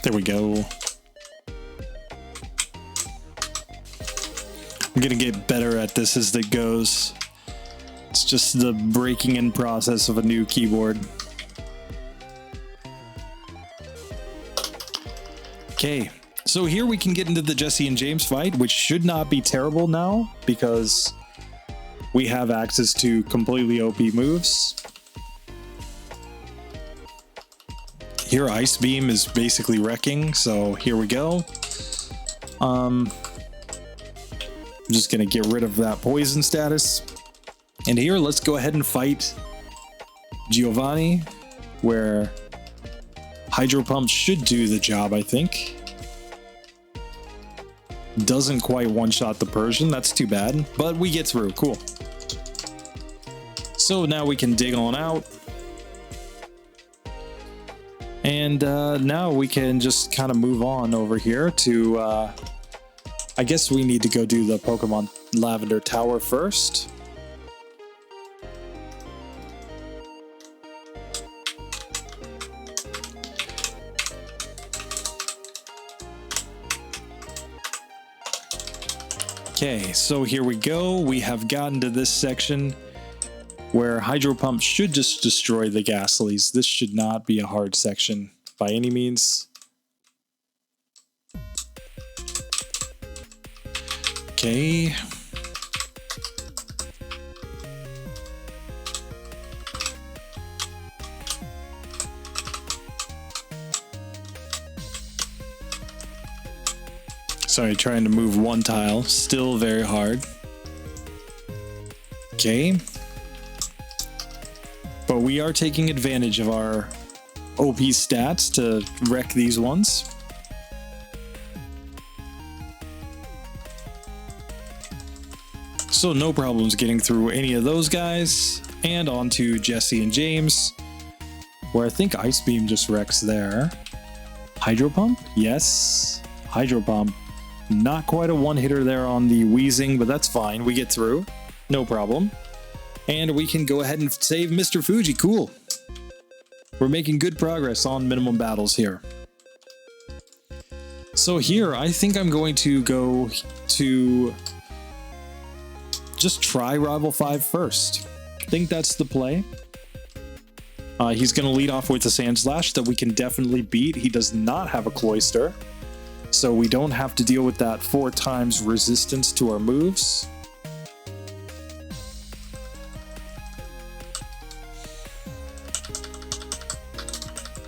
A: There we go. I'm gonna get better at this as it goes. It's just the breaking in process of a new keyboard. Okay, so here we can get into the Jesse and James fight, which should not be terrible now because we have access to completely OP moves. Here, Ice Beam is basically wrecking, so here we go. I'm just gonna get rid of that poison status. And here, let's go ahead and fight Giovanni, where Hydro Pump should do the job, I think. Doesn't quite one-shot the Persian, that's too bad, but we get through, cool. So now we can dig on out. And now we can just kind of move on over here to, I guess we need to go do the Pokemon Lavender Tower first. Okay, so here we go. We have gotten to this section where Hydro Pump should just destroy the Ghastlies. This should not be a hard section by any means. Okay. Sorry, trying to move one tile. Still very hard. Okay. But we are taking advantage of our OP stats to wreck these ones. So no problems getting through any of those guys. And on to Jesse and James, where I think Ice Beam just wrecks there. Hydro Pump? Yes. Hydro Pump. Not quite a one-hitter there on the Wheezing, but that's fine. We get through. No problem. And we can go ahead and save Mr. Fuji. Cool. We're making good progress on minimum battles here. So here, I think I'm going to go to just try Rival 5 first. I think that's the play. He's going to lead off with a Sand Slash that we can definitely beat. He does not have a Cloyster, so we don't have to deal with that 4 times resistance to our moves.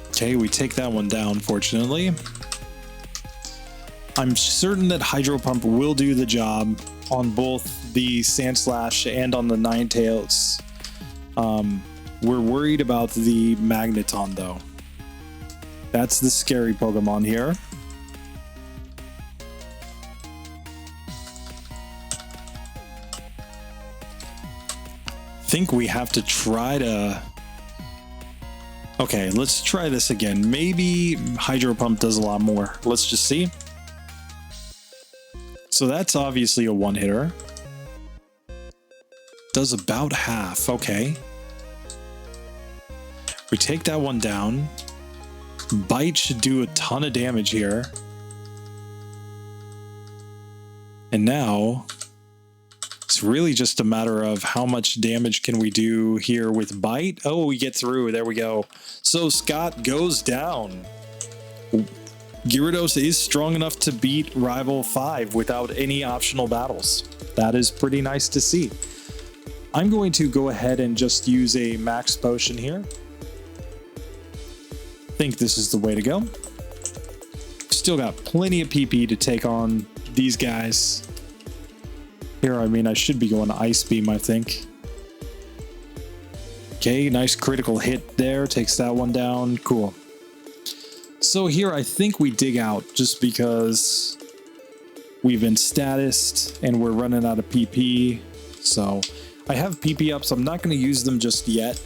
A: Okay, we take that one down, fortunately. I'm certain that Hydro Pump will do the job on both the Sand Slash and on the Ninetales. We're worried about the Magneton, though. That's the scary Pokemon here. Think we have to try to... Okay, let's try this again. Maybe Hydro Pump does a lot more. Let's just see. So that's obviously a one-hitter. Does about half. Okay. We take that one down. Bite should do a ton of damage here. And now it's really just a matter of how much damage can we do here with Bite. Oh, we get through. There we go. So Scott goes down. Gyarados is strong enough to beat Rival 5 without any optional battles. That is pretty nice to see. I'm going to go ahead and just use a Max Potion here. I think this is the way to go. Still got plenty of PP to take on these guys. Here, I mean, I should be going to Ice Beam, I think. Okay, nice critical hit there. Takes that one down. Cool. So here, I think we dig out just because we've been statused and we're running out of PP. So I have PP up, so I'm not going to use them just yet.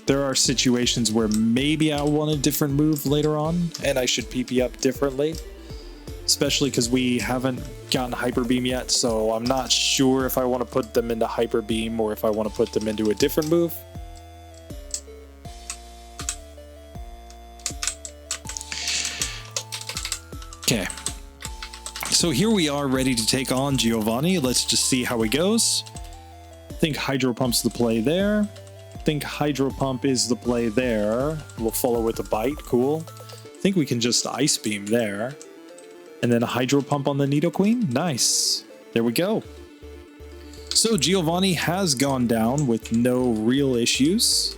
A: There are situations where maybe I want a different move later on and I should PP up differently. Especially because we haven't gotten Hyper Beam yet, so I'm not sure if I want to put them into Hyper Beam or if I want to put them into a different move. Okay, so here we are ready to take on Giovanni. Let's just see how he goes. I think Hydro Pump's the play there. I think Hydro Pump is the play there. We'll follow with a Bite. Cool. I
B: think we can just Ice Beam there. And then a Hydro Pump on the Nidoqueen. Nice. There we go. So Giovanni has gone down with no real issues.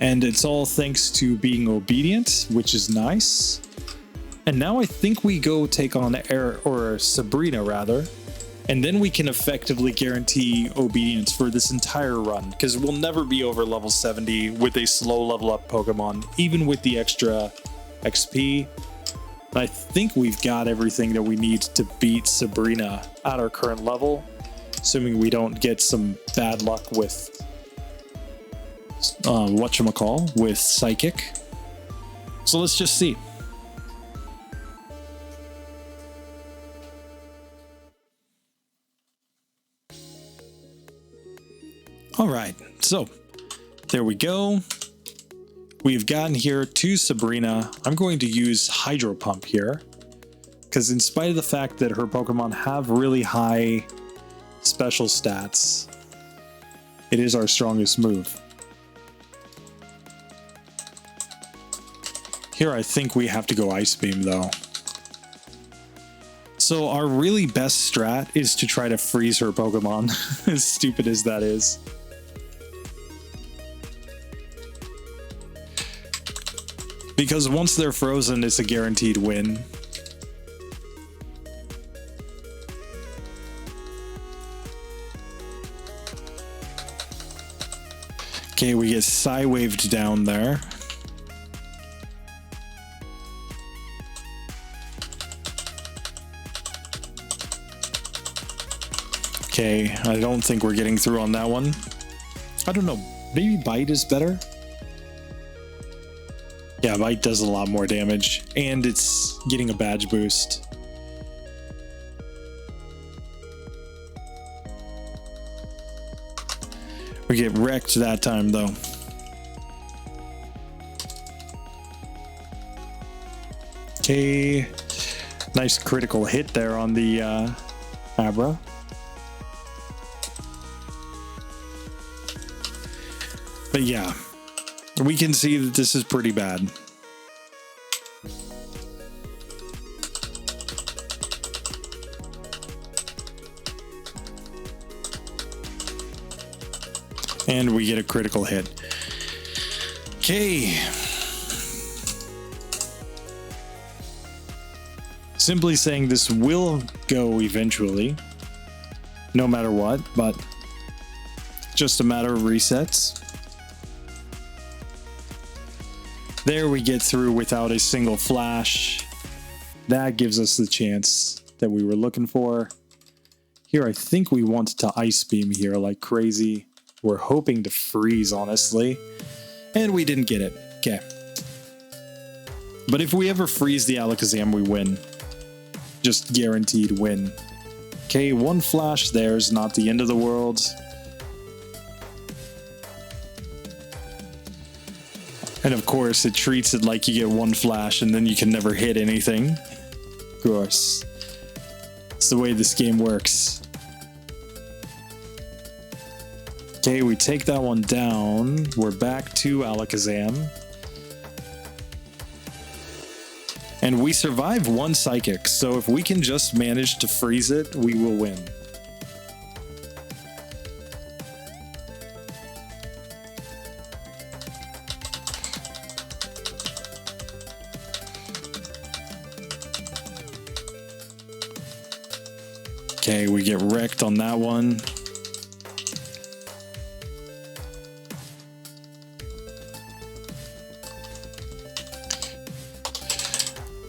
B: And it's all thanks to being obedient, which is nice. And now I think we go take on Sabrina rather. And then we can effectively guarantee obedience for this entire run, because we'll never be over level 70 with a slow level up Pokemon, even with the extra XP. I think we've got everything that we need to beat Sabrina at our current level, assuming we don't get some bad luck with with Psychic. So let's just see. All right, so there we go. We've gotten here to Sabrina. I'm going to use Hydro Pump here, because in spite of the fact that her Pokemon have really high special stats, it is our strongest move. Here I think we have to go Ice Beam though. So our really best strat is to try to freeze her Pokemon, as stupid as that is. Because once they're frozen, it's a guaranteed win. Okay, we get Psy-Waved down there. Okay, I don't think we're getting through on that one. I don't know, maybe Bite is better? Yeah, Bite does a lot more damage, and it's getting a badge boost. We get wrecked that time, though. Okay, nice critical hit there on the Abra. But yeah, we can see that this is pretty bad. And we get a critical hit. Okay. Simply saying this will go eventually, no matter what, but just a matter of resets. There we get through without a single flash. That gives us the chance that we were looking for. Here, I think we want to Ice Beam here like crazy. We're hoping to freeze, honestly. And we didn't get it. Okay. But if we ever freeze the Alakazam, we win. Just guaranteed win. Okay, one flash there's not the end of the world. And of course, it treats it like you get one flash and then you can never hit anything. Of course. It's the way this game works. Okay, we take that one down. We're back to Alakazam. And we survive one Psychic, so if we can just manage to freeze it, we will win. Okay, we get wrecked on that one.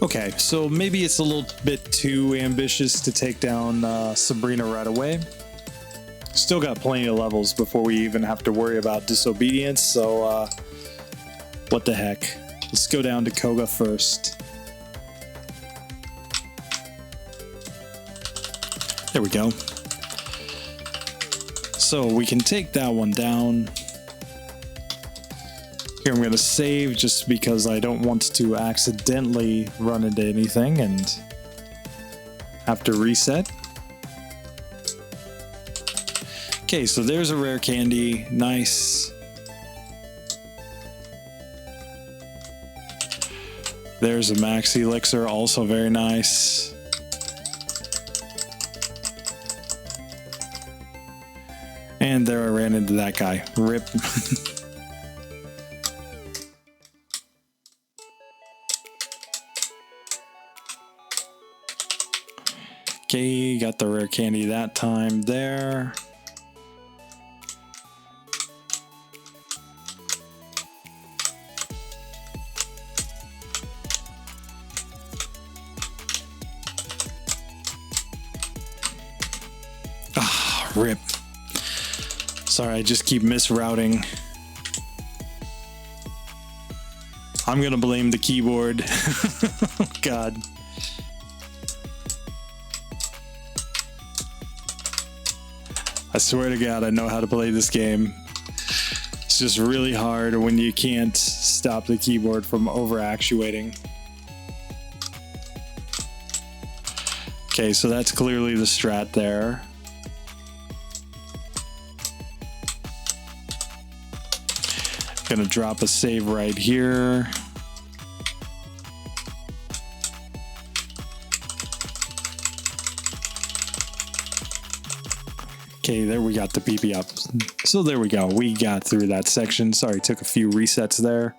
B: Okay, so maybe it's a little bit too ambitious to take down Sabrina right away. Still got plenty of levels before we even have to worry about disobedience, so what the heck. Let's go down to Koga first. There we go. So we can take that one down. Here I'm going to save just because I don't want to accidentally run into anything and have to reset. Okay, so there's a rare candy. Nice. There's a max elixir, also very nice. And there I ran into that guy. Rip. Okay, got the rare candy that time there. Rip. Sorry, I just keep misrouting. I'm gonna blame the keyboard. Oh, God. I swear to God, I know how to play this game. It's just really hard when you can't stop the keyboard from over-actuating. Okay, so that's clearly the strat there. Gonna drop a save right here. Okay, there we got the PP up. So there we go. We got through that section. Sorry, took a few resets there.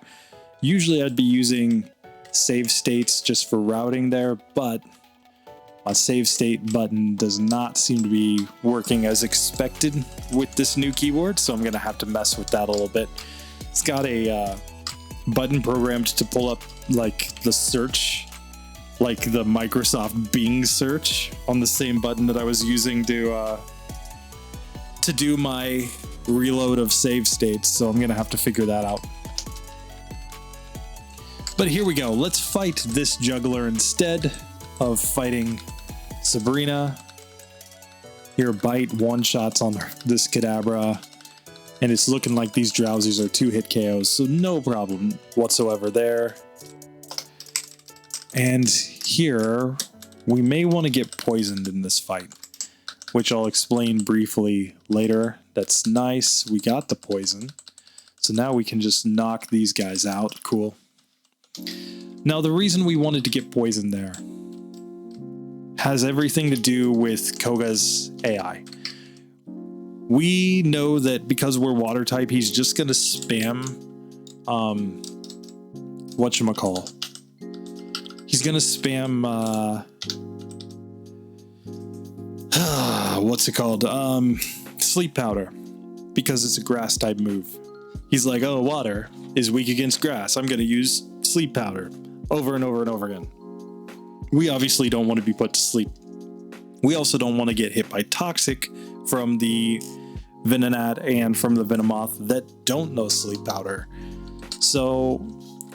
B: Usually I'd be using save states just for routing there, but my save state button does not seem to be working as expected with this new keyboard, so I'm gonna have to mess with that a little bit. It's got a button programmed to pull up like the search, like the Microsoft Bing search on the same button that I was using to do my reload of save states. So I'm gonna have to figure that out. But here we go. Let's fight this juggler instead of fighting Sabrina. Here, bite one-shots on this Kadabra. And it's looking like these Drowsies are 2-hit KOs, so no problem whatsoever there. And here, we may want to get poisoned in this fight, which I'll explain briefly later. That's nice. We got the poison. So now we can just knock these guys out. Cool. Now, the reason we wanted to get poisoned there has everything to do with Koga's AI. We know that because we're water type, he's just going to spam, whatchamacall. He's going to spam, what's it called? Sleep powder, because it's a grass type move. He's like, oh, water is weak against grass. I'm going to use sleep powder over and over and over again. We obviously don't want to be put to sleep. We also don't want to get hit by toxic from the Venonat and from the Venomoth that don't know sleep powder. So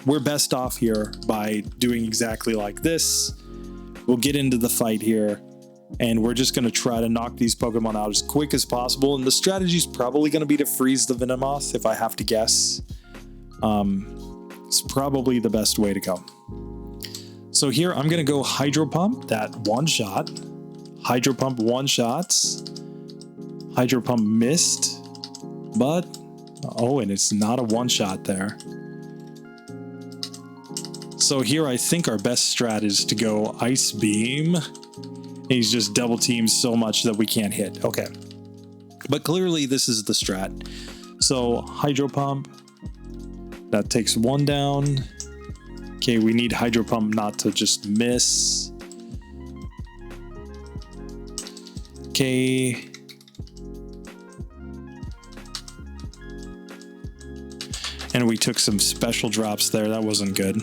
B: we're best off here by doing exactly like this. We'll get into the fight here, and we're just going to try to knock these Pokemon out as quick as possible. And the strategy is probably going to be to freeze the Venomoth, if I have to guess. It's probably the best way to go. So here I'm going to go Hydro Pump, that one shot. Hydro Pump one shots. Hydro Pump missed, but oh, and it's not a one shot there. So here I think our best strat is to go Ice Beam. He's just double teamed so much that we can't hit. Okay, but clearly this is the strat. So Hydro Pump, that takes one down. Okay, we need Hydro Pump not to just miss. Okay. And we took some special drops there. That wasn't good.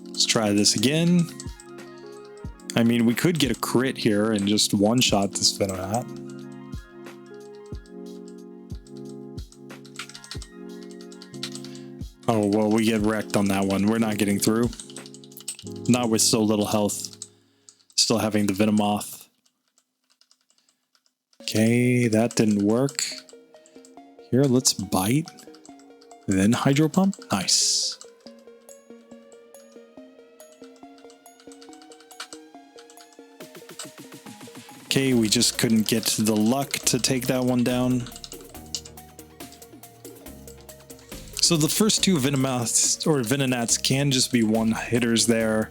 B: Let's try this again. I mean, we could get a crit here and just one-shot this Venonat. Oh, well, we get wrecked on that one. We're not getting through. Not with so little health. Still having the Venomoth. Okay, that didn't work. Here, let's bite. Then Hydro Pump. Nice. Okay, we just couldn't get the luck to take that one down. So the first two Venomoths or Venonats can just be one hitters there.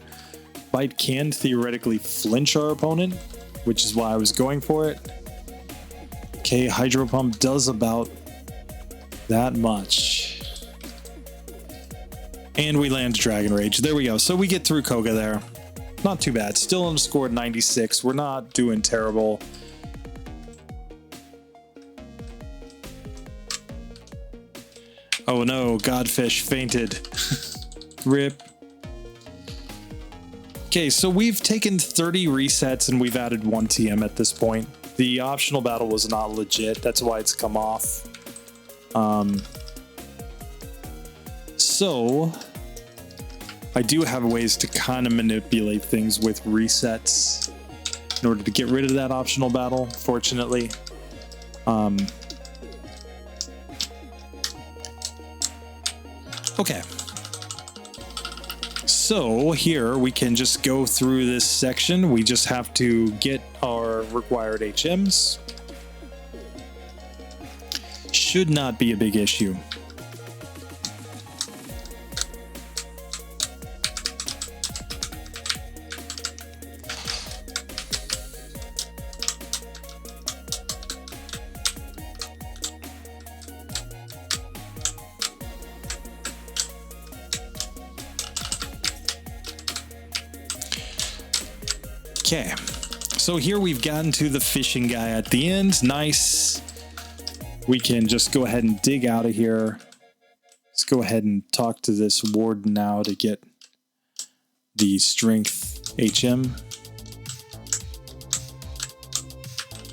B: Bite can theoretically flinch our opponent, which is why I was going for it. Okay, Hydro Pump does about that much. And we land Dragon Rage. There we go. So we get through Koga there. Not too bad. Still on the score 96. We're not doing terrible. Oh no, Godfish fainted. Rip. Okay, so we've taken 30 resets and we've added 1 TM at this point. The optional battle was not legit. That's why it's come off. So I do have ways to kind of manipulate things with resets in order to get rid of that optional battle, fortunately. Okay. So here we can just go through this section. We just have to get our required HMs. Should not be a big issue. Okay, so here we've gotten to the fishing guy at the end. Nice. We can just go ahead and dig out of here. Let's go ahead and talk to this warden now to get the strength HM.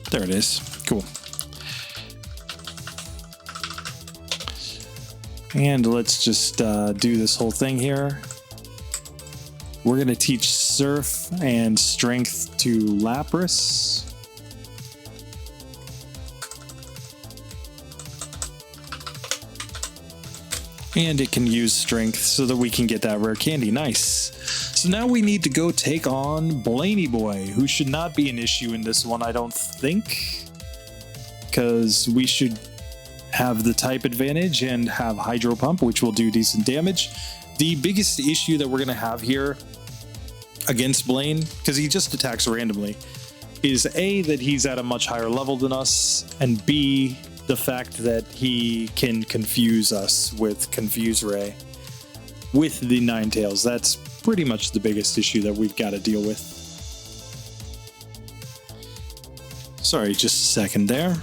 B: There it is. Cool. And let's just do this whole thing here. We're going to teach Surf and Strength to Lapras. And it can use Strength so that we can get that rare candy. Nice. So now we need to go take on Blaney Boy, who should not be an issue in this one, I don't think. Because we should have the type advantage and have Hydro Pump, which will do decent damage. The biggest issue that we're going to have here against Blaine, because he just attacks randomly, is A, that he's at a much higher level than us, and B, the fact that he can confuse us with Confuse Ray with the Ninetales. That's pretty much the biggest issue that we've got to deal with. Sorry, just a second there.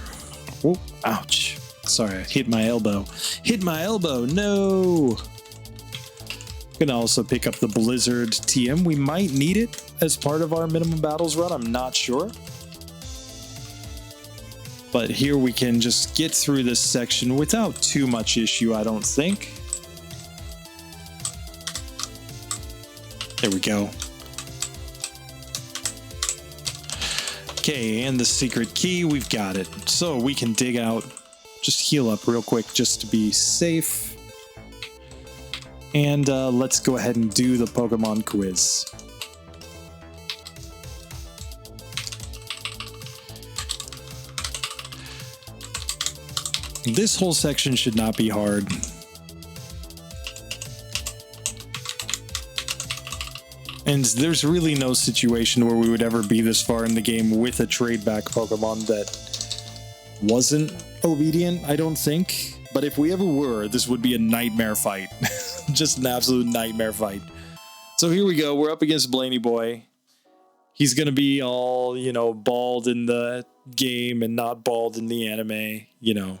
B: Oh, ouch. Sorry, I hit my elbow. Hit my elbow, no! Gonna also pick up the Blizzard TM. We might need it as part of our minimum battles run, I'm not sure. But here we can just get through this section without too much issue, I don't think. There we go. Okay, and the secret key, we've got it. So we can dig out, just heal up real quick just to be safe. And let's go ahead and do the Pokemon quiz. This whole section should not be hard. And there's really no situation where we would ever be this far in the game with a trade-back Pokemon that wasn't obedient, I don't think. But if we ever were, this would be a nightmare fight. Just an absolute nightmare fight. So here we go. We're up against Blaney Boy. He's going to be all, you know, bald in the game and not bald in the anime, you know.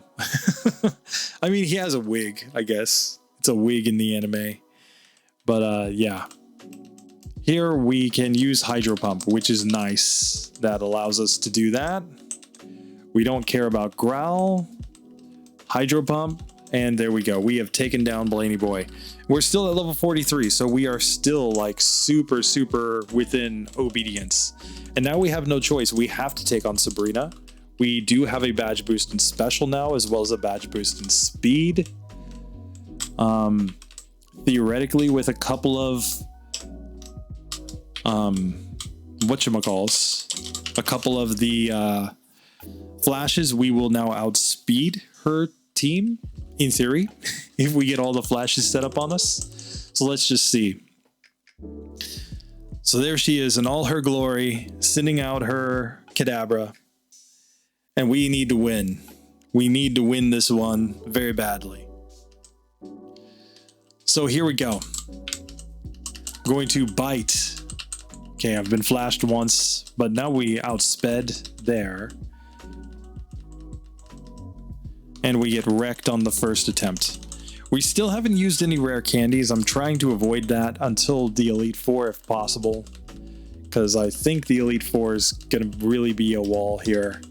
B: I mean, he has a wig, I guess. It's a wig in the anime. But, yeah. Here we can use Hydro Pump, which is nice. That allows us to do that. We don't care about Growl. Hydro Pump. And there we go. We have taken down Blaney Boy. We're still at level 43, so we are still like super, super within obedience. And now we have no choice. We have to take on Sabrina. We do have a badge boost in special now, as well as a badge boost in speed. Theoretically, with a couple of whatchamacalls, a couple of the flashes, we will now outspeed her team in theory, if we get all the flashes set up on us. So let's just see. So there she is in all her glory, sending out her Kadabra. And we need to win. We need to win this one very badly. So here we go. Going to bite. Okay, I've been flashed once, but now we outsped there. And we get wrecked on the first attempt. We still haven't used any rare candies. I'm trying to avoid that until the Elite Four if possible, because I think the Elite Four is going to really be a wall here.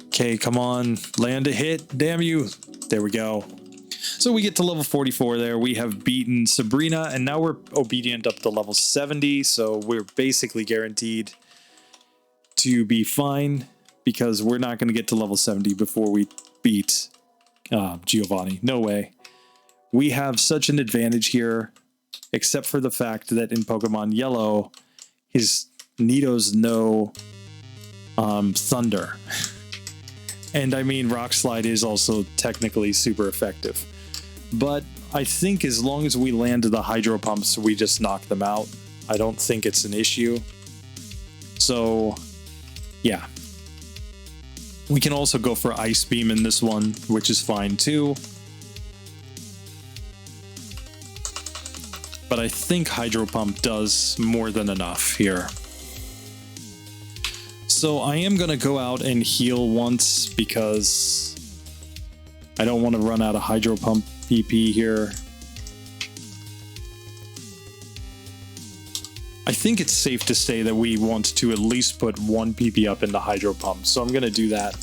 B: Okay, come on, land a hit, damn you. There we go. So we get to level 44 there. We have beaten Sabrina, and now we're obedient up to level 70, so we're basically guaranteed to be fine, because we're not going to get to level 70 before we beat Giovanni. No way. We have such an advantage here, except for the fact that in Pokemon Yellow, his Nido's no Thunder. And I mean, Rock Slide is also technically super effective. But I think as long as we land the Hydro Pumps, we just knock them out. I don't think it's an issue. So, yeah. We can also go for Ice Beam in this one, which is fine too. But I think Hydro Pump does more than enough here. So I am going to go out and heal once, because I don't want to run out of Hydro Pump PP here. I think it's safe to say that we want to at least put 1 PP up into Hydro Pump, so I'm going to do that.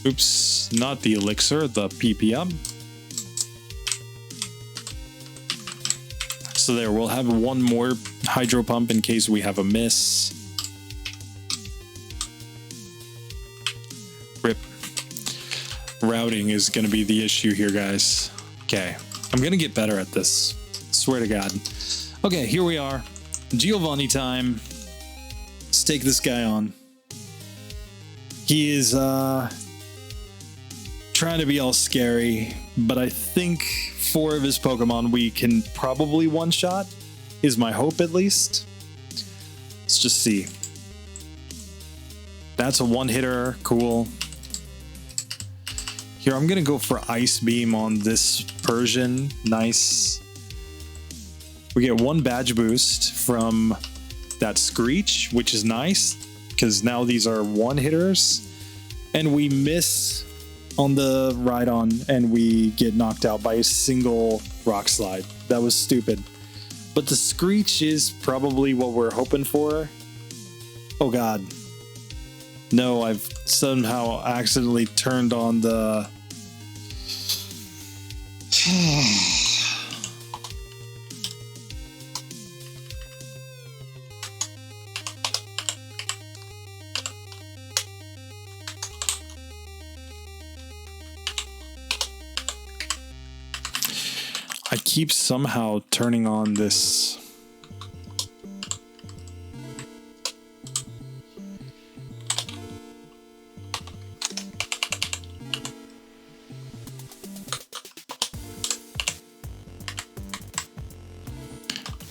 B: Oops, not the Elixir, the PP up. So there, we'll have 1 more Hydro Pump in case we have a miss. Rip. Routing is going to be the issue here, guys. Okay, I'm going to get better at this. Swear to God. Okay, here we are. Giovanni time. Let's take this guy on. He is trying to be all scary, but I think 4 of his Pokemon we can probably one-shot, is my hope at least. Let's just see. That's a one-hitter, cool. Here, I'm gonna go for Ice Beam on this Persian, nice. We get 1 badge boost from that Screech, which is nice, because now these are one-hitters. And we miss on the Rhydon, and we get knocked out by a single Rock Slide. That was stupid. But the Screech is probably what we're hoping for. Oh god. No, I've somehow accidentally turned on the... I keep somehow turning on this.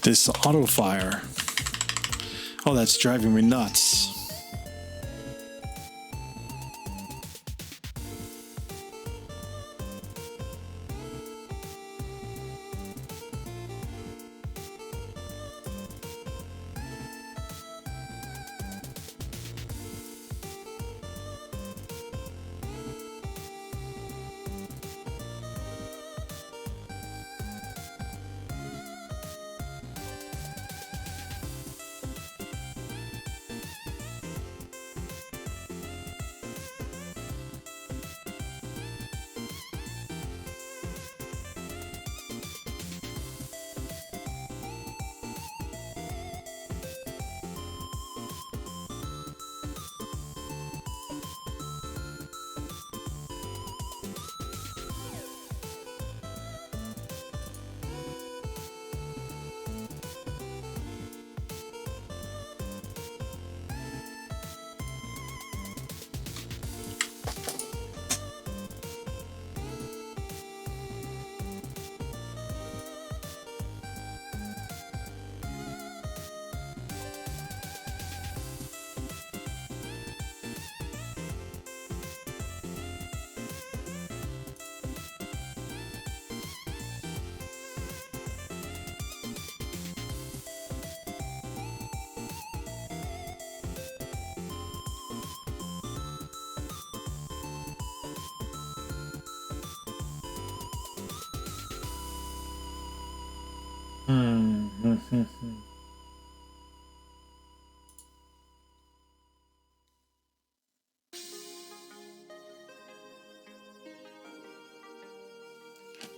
B: This auto fire. Oh, that's driving me nuts.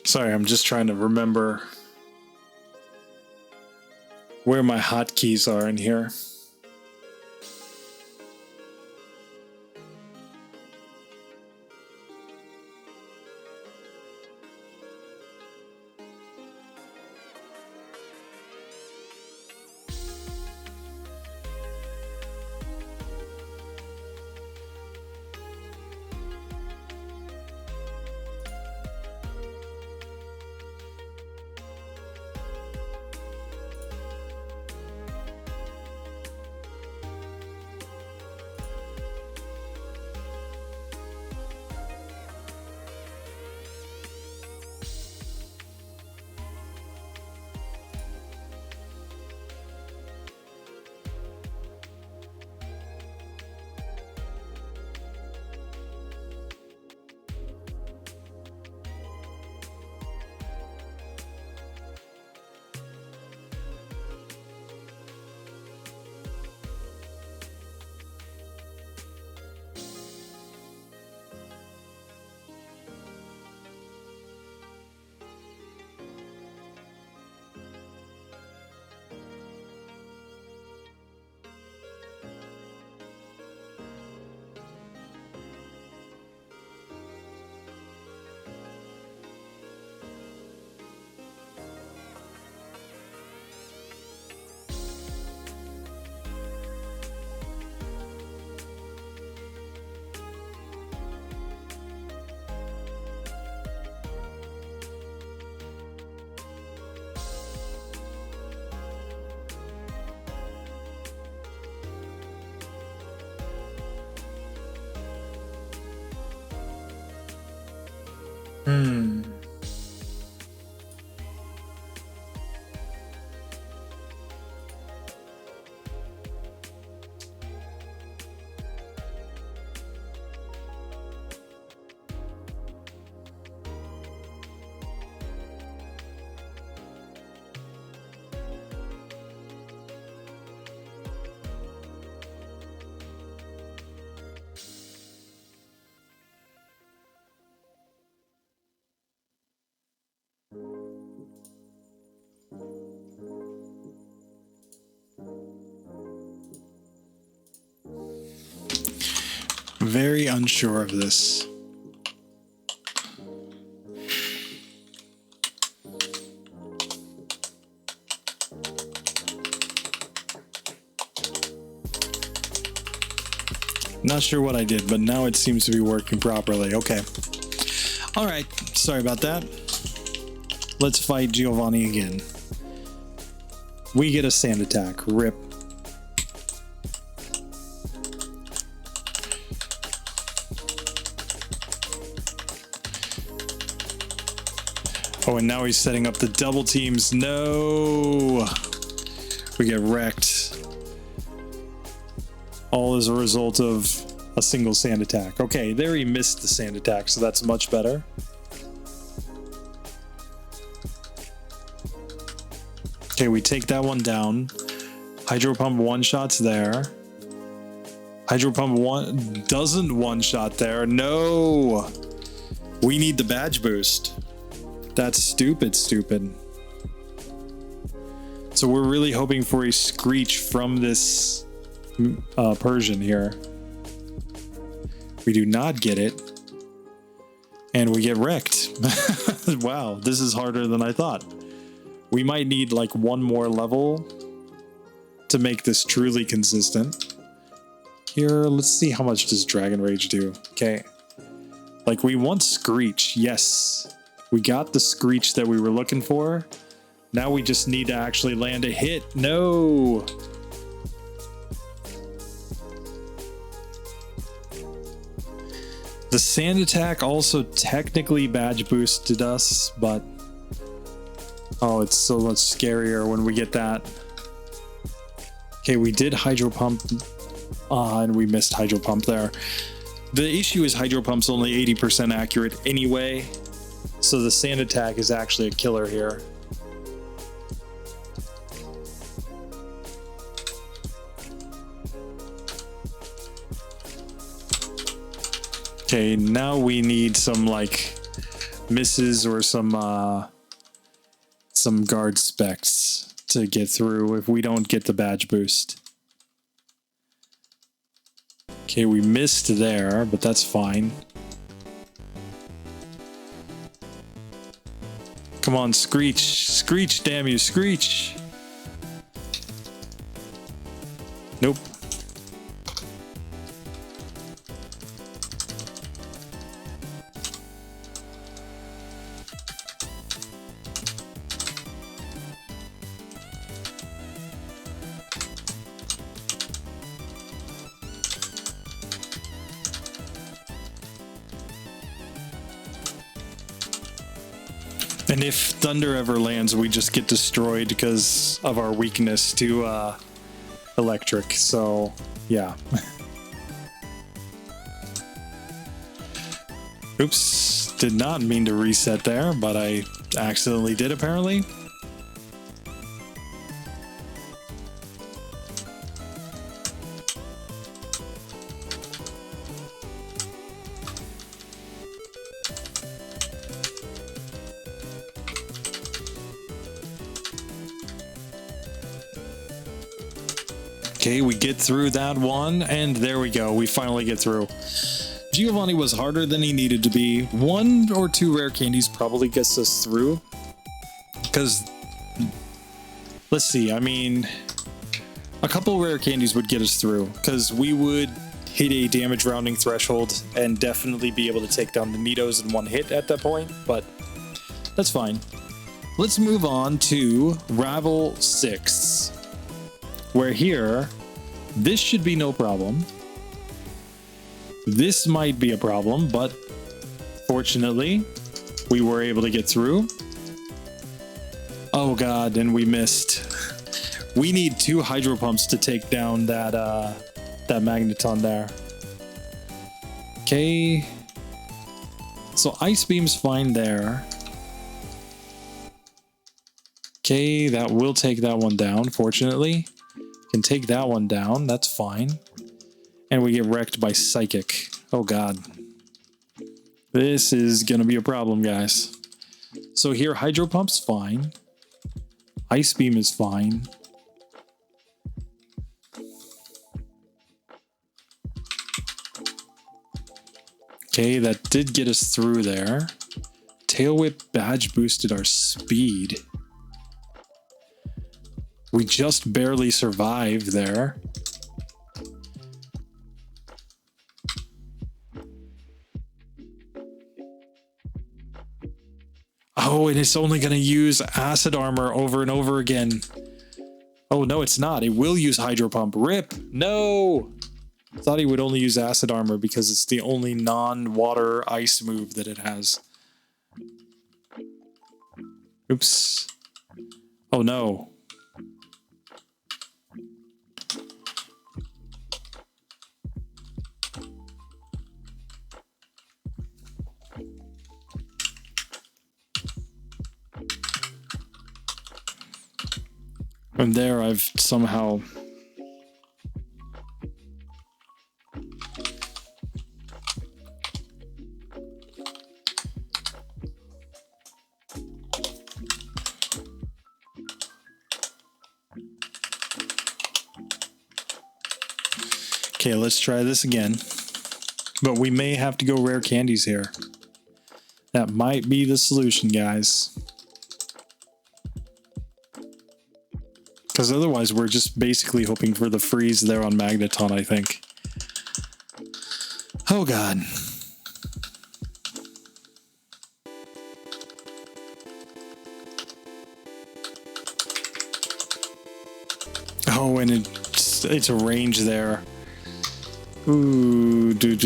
B: Sorry, I'm just trying to remember where my hotkeys are in here. Very unsure of this. Not sure what I did, but now it seems to be working properly. Okay. All right. Sorry about that. Let's fight Giovanni again. We get a sand attack. Rip. Oh, and now he's setting up the double teams. No! We get wrecked. All as a result of a single sand attack. Okay, there he missed the sand attack, so that's much better. Okay, we take that one down. Hydro Pump one-shots there. Hydro Pump doesn't one-shot there. No! We need the badge boost. That's stupid. So we're really hoping for a Screech from this Persian here. We do not get it. And we get wrecked. Wow, this is harder than I thought. We might need like one more level to make this truly consistent. Here, let's see how much does Dragon Rage do. Okay. Like we want Screech, yes. We got the Screech that we were looking for. Now we just need to actually land a hit. No! The sand attack also technically badge boosted us, but oh, it's so much scarier when we get that. Okay, we did Hydro Pump, and we missed Hydro Pump there. The issue is Hydro Pump's only 80% accurate anyway. So the sand attack is actually a killer here. Okay, now we need some like misses or some guard specs to get through if we don't get the badge boost. Okay, we missed there, but that's fine. Come on, Screech. Screech, damn you, Screech. Nope. And if Thunder ever lands, we just get destroyed because of our weakness to electric. So, yeah. Oops. Did not mean to reset there, but I accidentally did apparently. Okay, we get through that one, and there we go. We finally get through. Giovanni was harder than he needed to be. 1 or 2 rare candies probably gets us through. Because, let's see, I mean, a couple rare candies would get us through. Because we would hit a damage rounding threshold and definitely be able to take down the Nidos in one hit at that point. But that's fine. Let's move on to Ravel 6. Where here, this should be no problem. This might be a problem, but fortunately, we were able to get through. Oh god, and we missed. We need 2 hydro pumps to take down that magneton there. Okay. So Ice Beam's fine there. Okay, that will take that one down, fortunately. Can take that one down, that's fine. And we get wrecked by Psychic. Oh god. This is gonna be a problem, guys. So here, Hydro Pump's fine. Ice Beam is fine. Okay, that did get us through there. Tail Whip badge boosted our speed. We just barely survived there. Oh, and it's only going to use Acid Armor over and over again. Oh, no, it's not. It will use Hydro Pump. RIP! No! I thought he would only use Acid Armor because it's the only non-water ice move that it has. Oops. Oh, no. And there I've somehow... Okay, let's try this again. But we may have to go rare candies here. That might be the solution, guys. Because otherwise we're just basically hoping for the freeze there on Magneton, I think. Oh god. Oh, and it's a range there. Ooh, do.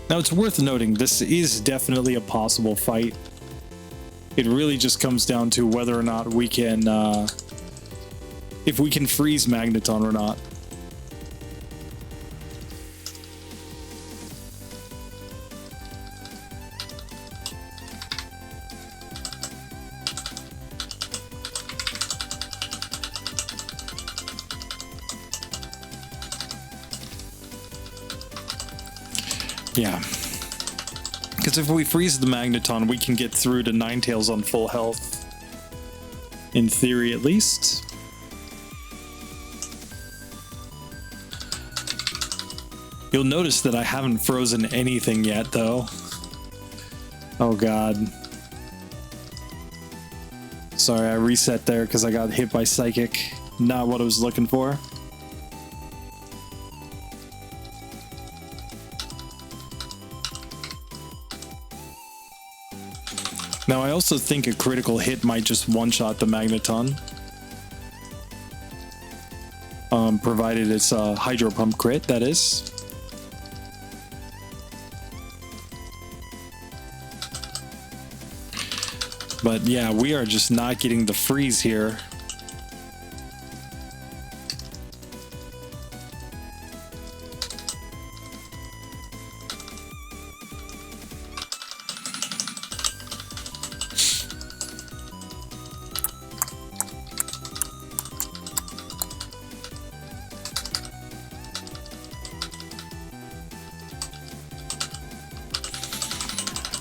B: Now, it's worth noting, this is definitely a possible fight. It really just comes down to whether or not we can, if we can freeze Magneton or not. Yeah. Because if we freeze the Magneton, we can get through to Ninetales on full health. In theory, at least. You'll notice that I haven't frozen anything yet, though. Oh god. Sorry, I reset there because I got hit by Psychic. Not what I was looking for. Now, I also think a critical hit might just one-shot the Magneton. Provided it's a Hydro Pump crit, that is. But yeah, we are just not getting the freeze here.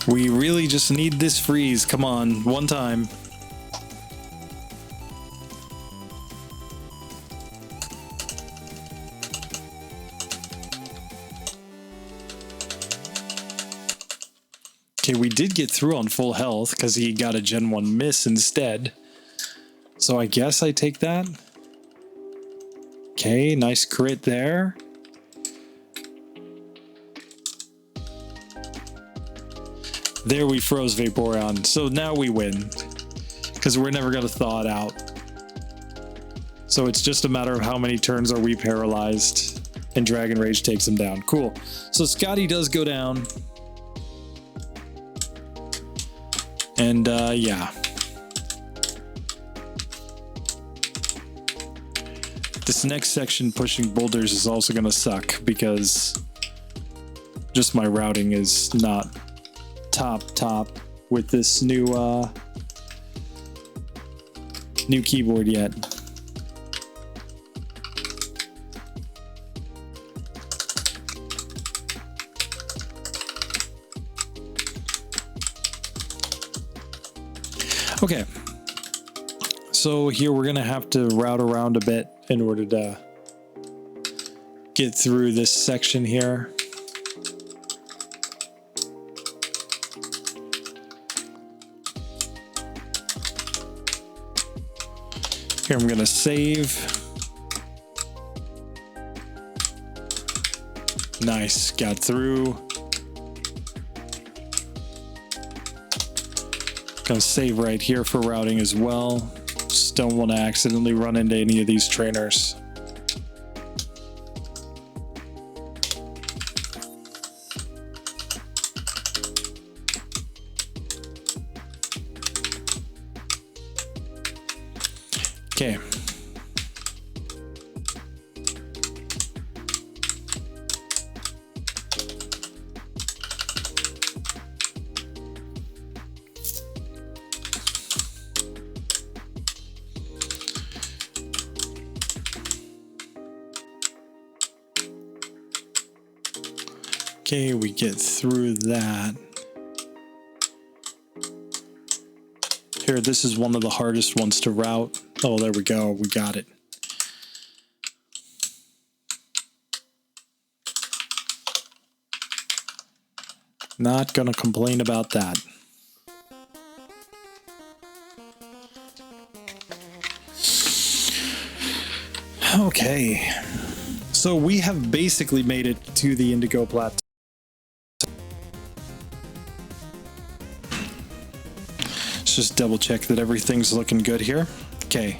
B: We really just need this freeze. Come on, one time. Okay, we did get through on full health because he got a Gen 1 miss instead. So I guess I take that. Okay, nice crit there. There we froze Vaporeon, so now we win. Because we're never going to thaw it out. So it's just a matter of how many turns are we paralyzed. And Dragon Rage takes him down. Cool. So Scotty does go down. And yeah. This next section pushing boulders is also going to suck because just my routing is not top with this new keyboard yet. Okay, so here we're gonna have to route around a bit in order to get through this section here. Here I'm gonna save. Nice, got through. Gonna save right here for routing as well. Just don't want to accidentally run into any of these trainers. Okay. Okay, we get through that. Here, this is one of the hardest ones to route. Oh, there we go. We got it. Not gonna complain about that. Okay. So we have basically made it to the Indigo Plateau. Let's just double check that everything's looking good here. Okay.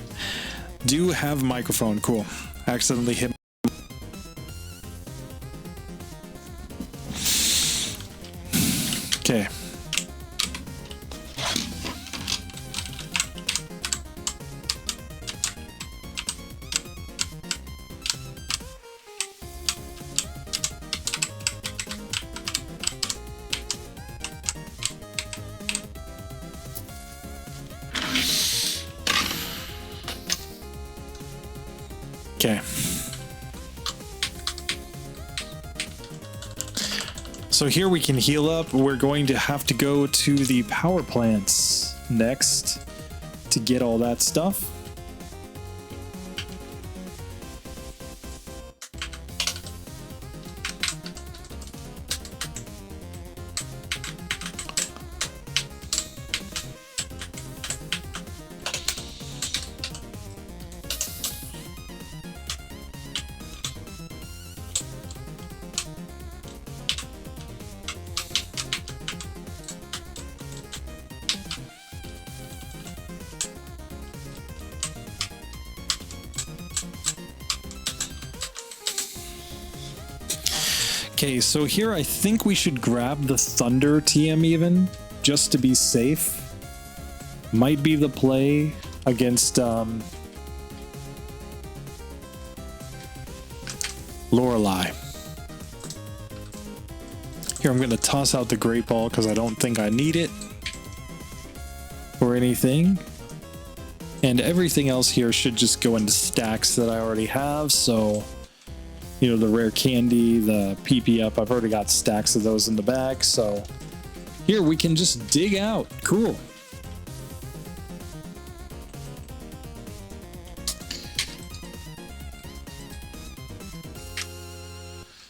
B: Do have microphone. Cool. Accidentally hit. Okay. Okay. So here we can heal up. We're going to have to go to the power plants next to get all that stuff. Okay, so here I think we should grab the Thunder TM even, just to be safe. Might be the play against Lorelei. Here I'm going to toss out the Great Ball because I don't think I need it or anything. And everything else here should just go into stacks that I already have, so... You know, the rare candy, the PP up, I've already got stacks of those in the bag, so here we can just dig out. Cool.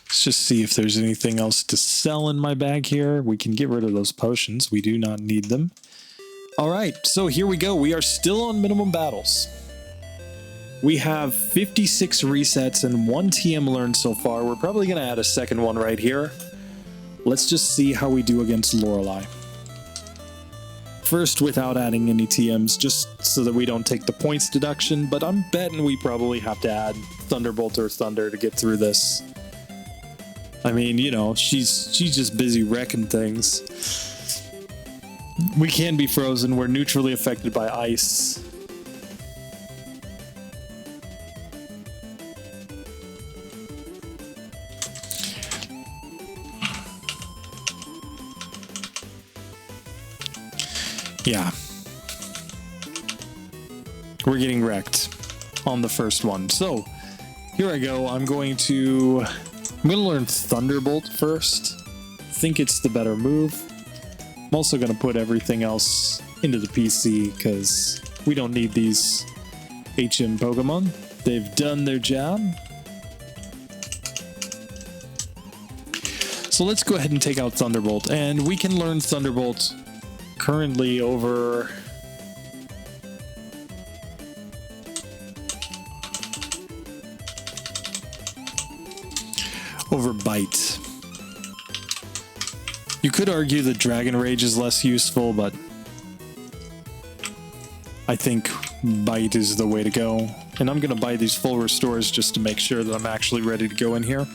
B: Let's just see if there's anything else to sell in my bag here. We can get rid of those potions. We do not need them. All right, so here we go. We are still on minimum battles. We have 56 resets and 1 TM learned so far. We're probably going to add a second one right here. Let's just see how we do against Lorelei. First, without adding any TMs, just so that we don't take the points deduction, but I'm betting we probably have to add Thunderbolt or Thunder to get through this. I mean, you know, she's just busy wrecking things. We can be frozen. We're neutrally affected by ice. Yeah. We're getting wrecked on the first one. So, here I go. I'm going to learn Thunderbolt first. I think it's the better move. I'm also going to put everything else into the PC because we don't need these HM Pokemon. They've done their job. So let's go ahead and take out Thunderbolt, and we can learn Thunderbolt currently over Bite. You could argue that Dragon Rage is less useful, but I think Bite is the way to go. And I'm going to buy these full restores just to make sure that I'm actually ready to go in here.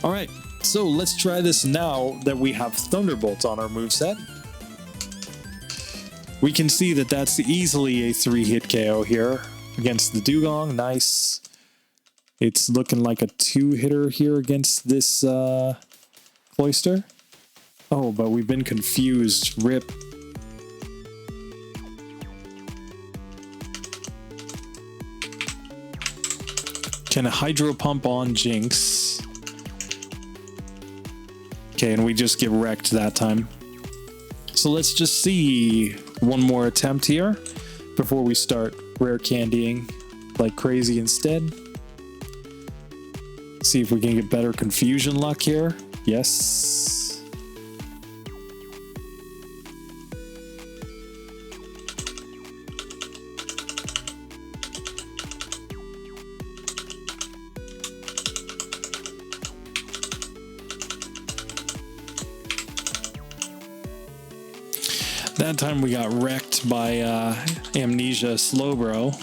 B: Alright, so let's try this now that we have Thunderbolt on our moveset. We can see that that's easily a 3-hit KO here against the Dugong. Nice. It's looking like a 2-hitter here against this Cloyster. Oh, but we've been confused. RIP. Can a Hydro Pump on Jinx? Okay, and we just get wrecked that time. So let's just see one more attempt here before we start rare candying like crazy instead. See if we can get better confusion luck here. Yes. That time we got wrecked by Amnesia Slowbro.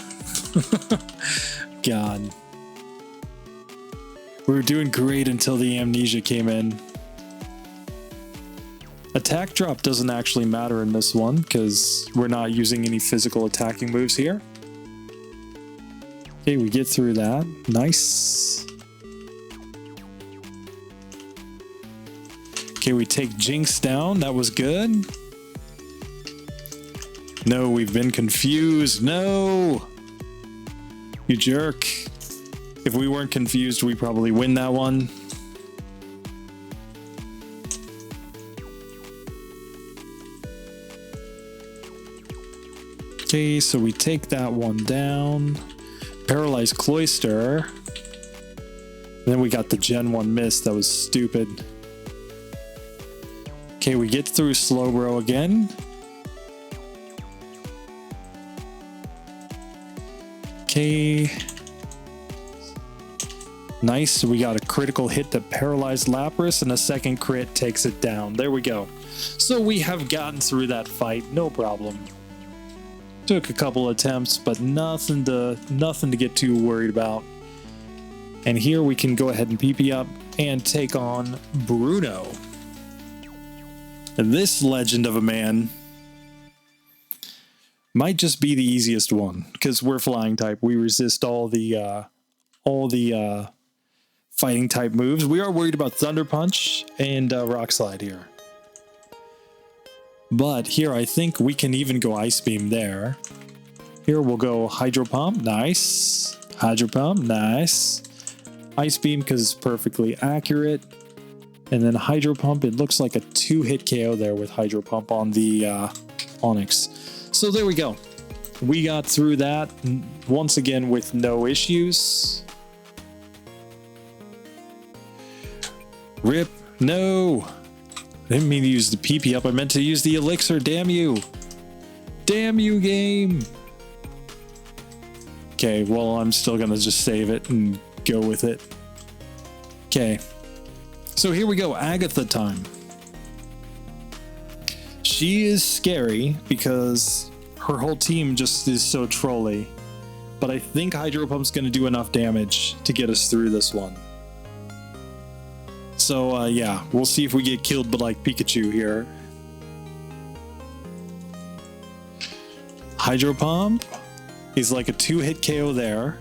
B: God. We were doing great until the Amnesia came in. Attack drop doesn't actually matter in this one because we're not using any physical attacking moves here. Okay, we get through that. Nice. Okay, we take Jinx down. That was good. No, we've been confused. No! You jerk. If we weren't confused, we probably win that one. Okay, so we take that one down. Paralyzed Cloyster. Then we got the Gen 1 miss. That was stupid. Okay, we get through Slowbro again. Okay. Nice. We got a critical hit that paralyzed Lapras, and a second crit takes it down. There we go. So we have gotten through that fight, no problem. Took a couple attempts, but nothing to get too worried about. And here we can go ahead and PP up and take on Bruno. And this legend of a man might just be the easiest one because we're flying type. We resist all the fighting type moves. We are worried about Thunder Punch and Rock Slide here. But here I think we can even go Ice Beam there. Here we'll go Hydro Pump. Nice. Hydro Pump. Nice. Ice Beam because it's perfectly accurate. And then Hydro Pump. It looks like a 2-hit KO there with Hydro Pump on the Onyx. So there we go. We got through that once again with no issues. Rip. No. I didn't mean to use the PP up. I meant to use the elixir. Damn you. Damn you, game. Okay, well, I'm still going to just save it and go with it. Okay. So here we go. Agatha time. She is scary because her whole team just is so trolly. But I think Hydro Pump's going to do enough damage to get us through this one. So, yeah, we'll see if we get killed by, like, Pikachu here. Hydro Pump is like a 2-hit KO there.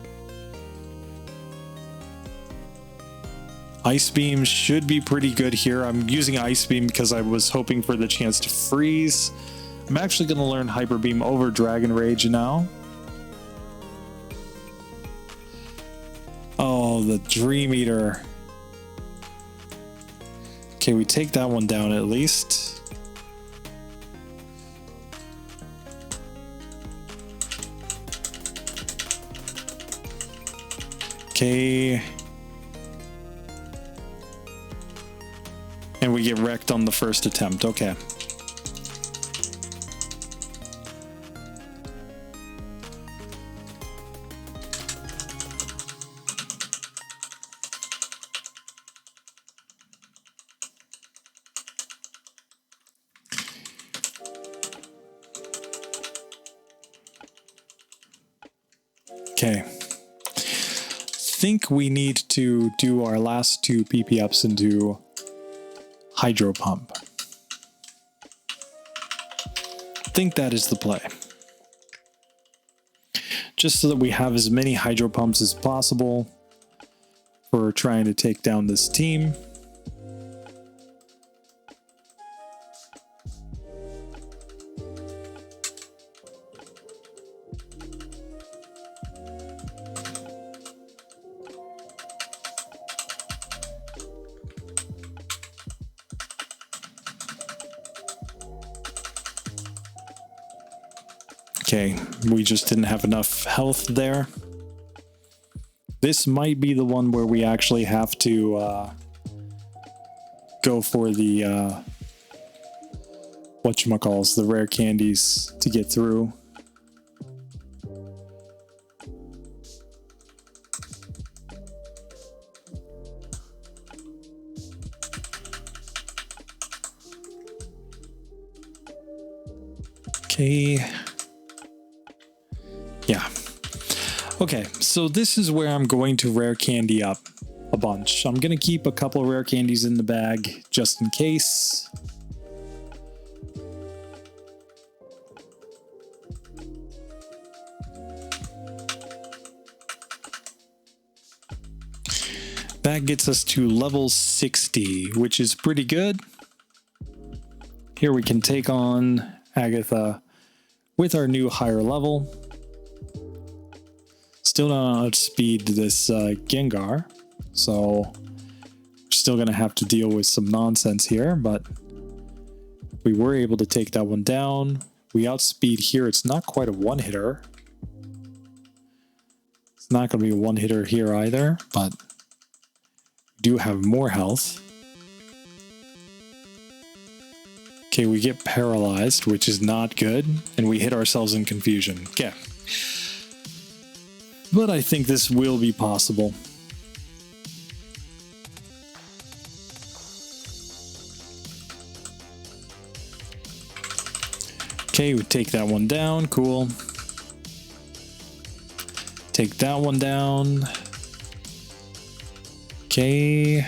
B: Ice Beam should be pretty good here. I'm using Ice Beam because I was hoping for the chance to freeze. I'm actually going to learn Hyper Beam over Dragon Rage now. Oh, the Dream Eater. Okay, we take that one down at least. Okay. And we get wrecked on the first attempt. Okay. Okay. Think we need to do our last 2 PP ups into Hydro Pump. Think that is the play. Just so that we have as many Hydro Pumps as possible for trying to take down this team. Okay, we just didn't have enough health there. This might be the one where we actually have to go for the whatchamacalls, the rare candies to get through. Okay. Yeah. Okay, so this is where I'm going to rare candy up a bunch. I'm going to keep a couple of rare candies in the bag just in case. That gets us to level 60, which is pretty good. Here we can take on Agatha with our new higher level. Still don't outspeed this Gengar, so we're still going to have to deal with some nonsense here, but we were able to take that one down. We outspeed here. It's not quite a one-hitter. It's not going to be a one-hitter here either, but we do have more health. Okay, we get paralyzed, which is not good, and we hit ourselves in confusion. Okay. But I think this will be possible. Okay, we take that one down. Cool. Take that one down. Okay.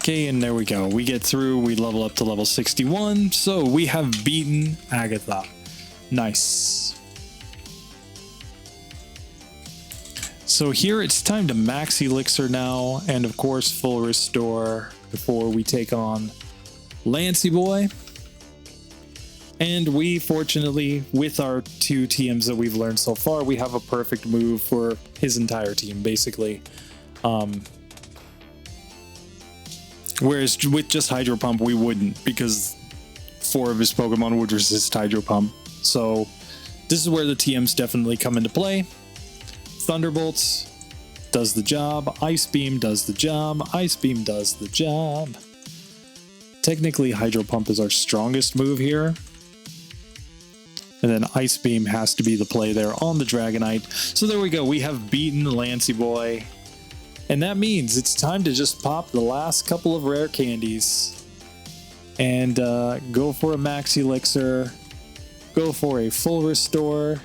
B: Okay, and there we go. We get through. We level up to level 61. So we have beaten Agatha. Nice. So here it's time to max elixir now. And of course, full restore before we take on Lancey Boy. And we, fortunately, with our 2 TMs that we've learned so far, we have a perfect move for his entire team, basically. Whereas with just Hydro Pump, we wouldn't, because 4 of his Pokemon would resist Hydro Pump. So this is where the TMs definitely come into play. Thunderbolts does the job. Ice Beam does the job. Ice Beam does the job. Technically, Hydro Pump is our strongest move here. And then Ice Beam has to be the play there on the Dragonite. So there we go. We have beaten Lancey Boy. And that means it's time to just pop the last couple of rare candies. And go for a max elixir. Go for a full restore.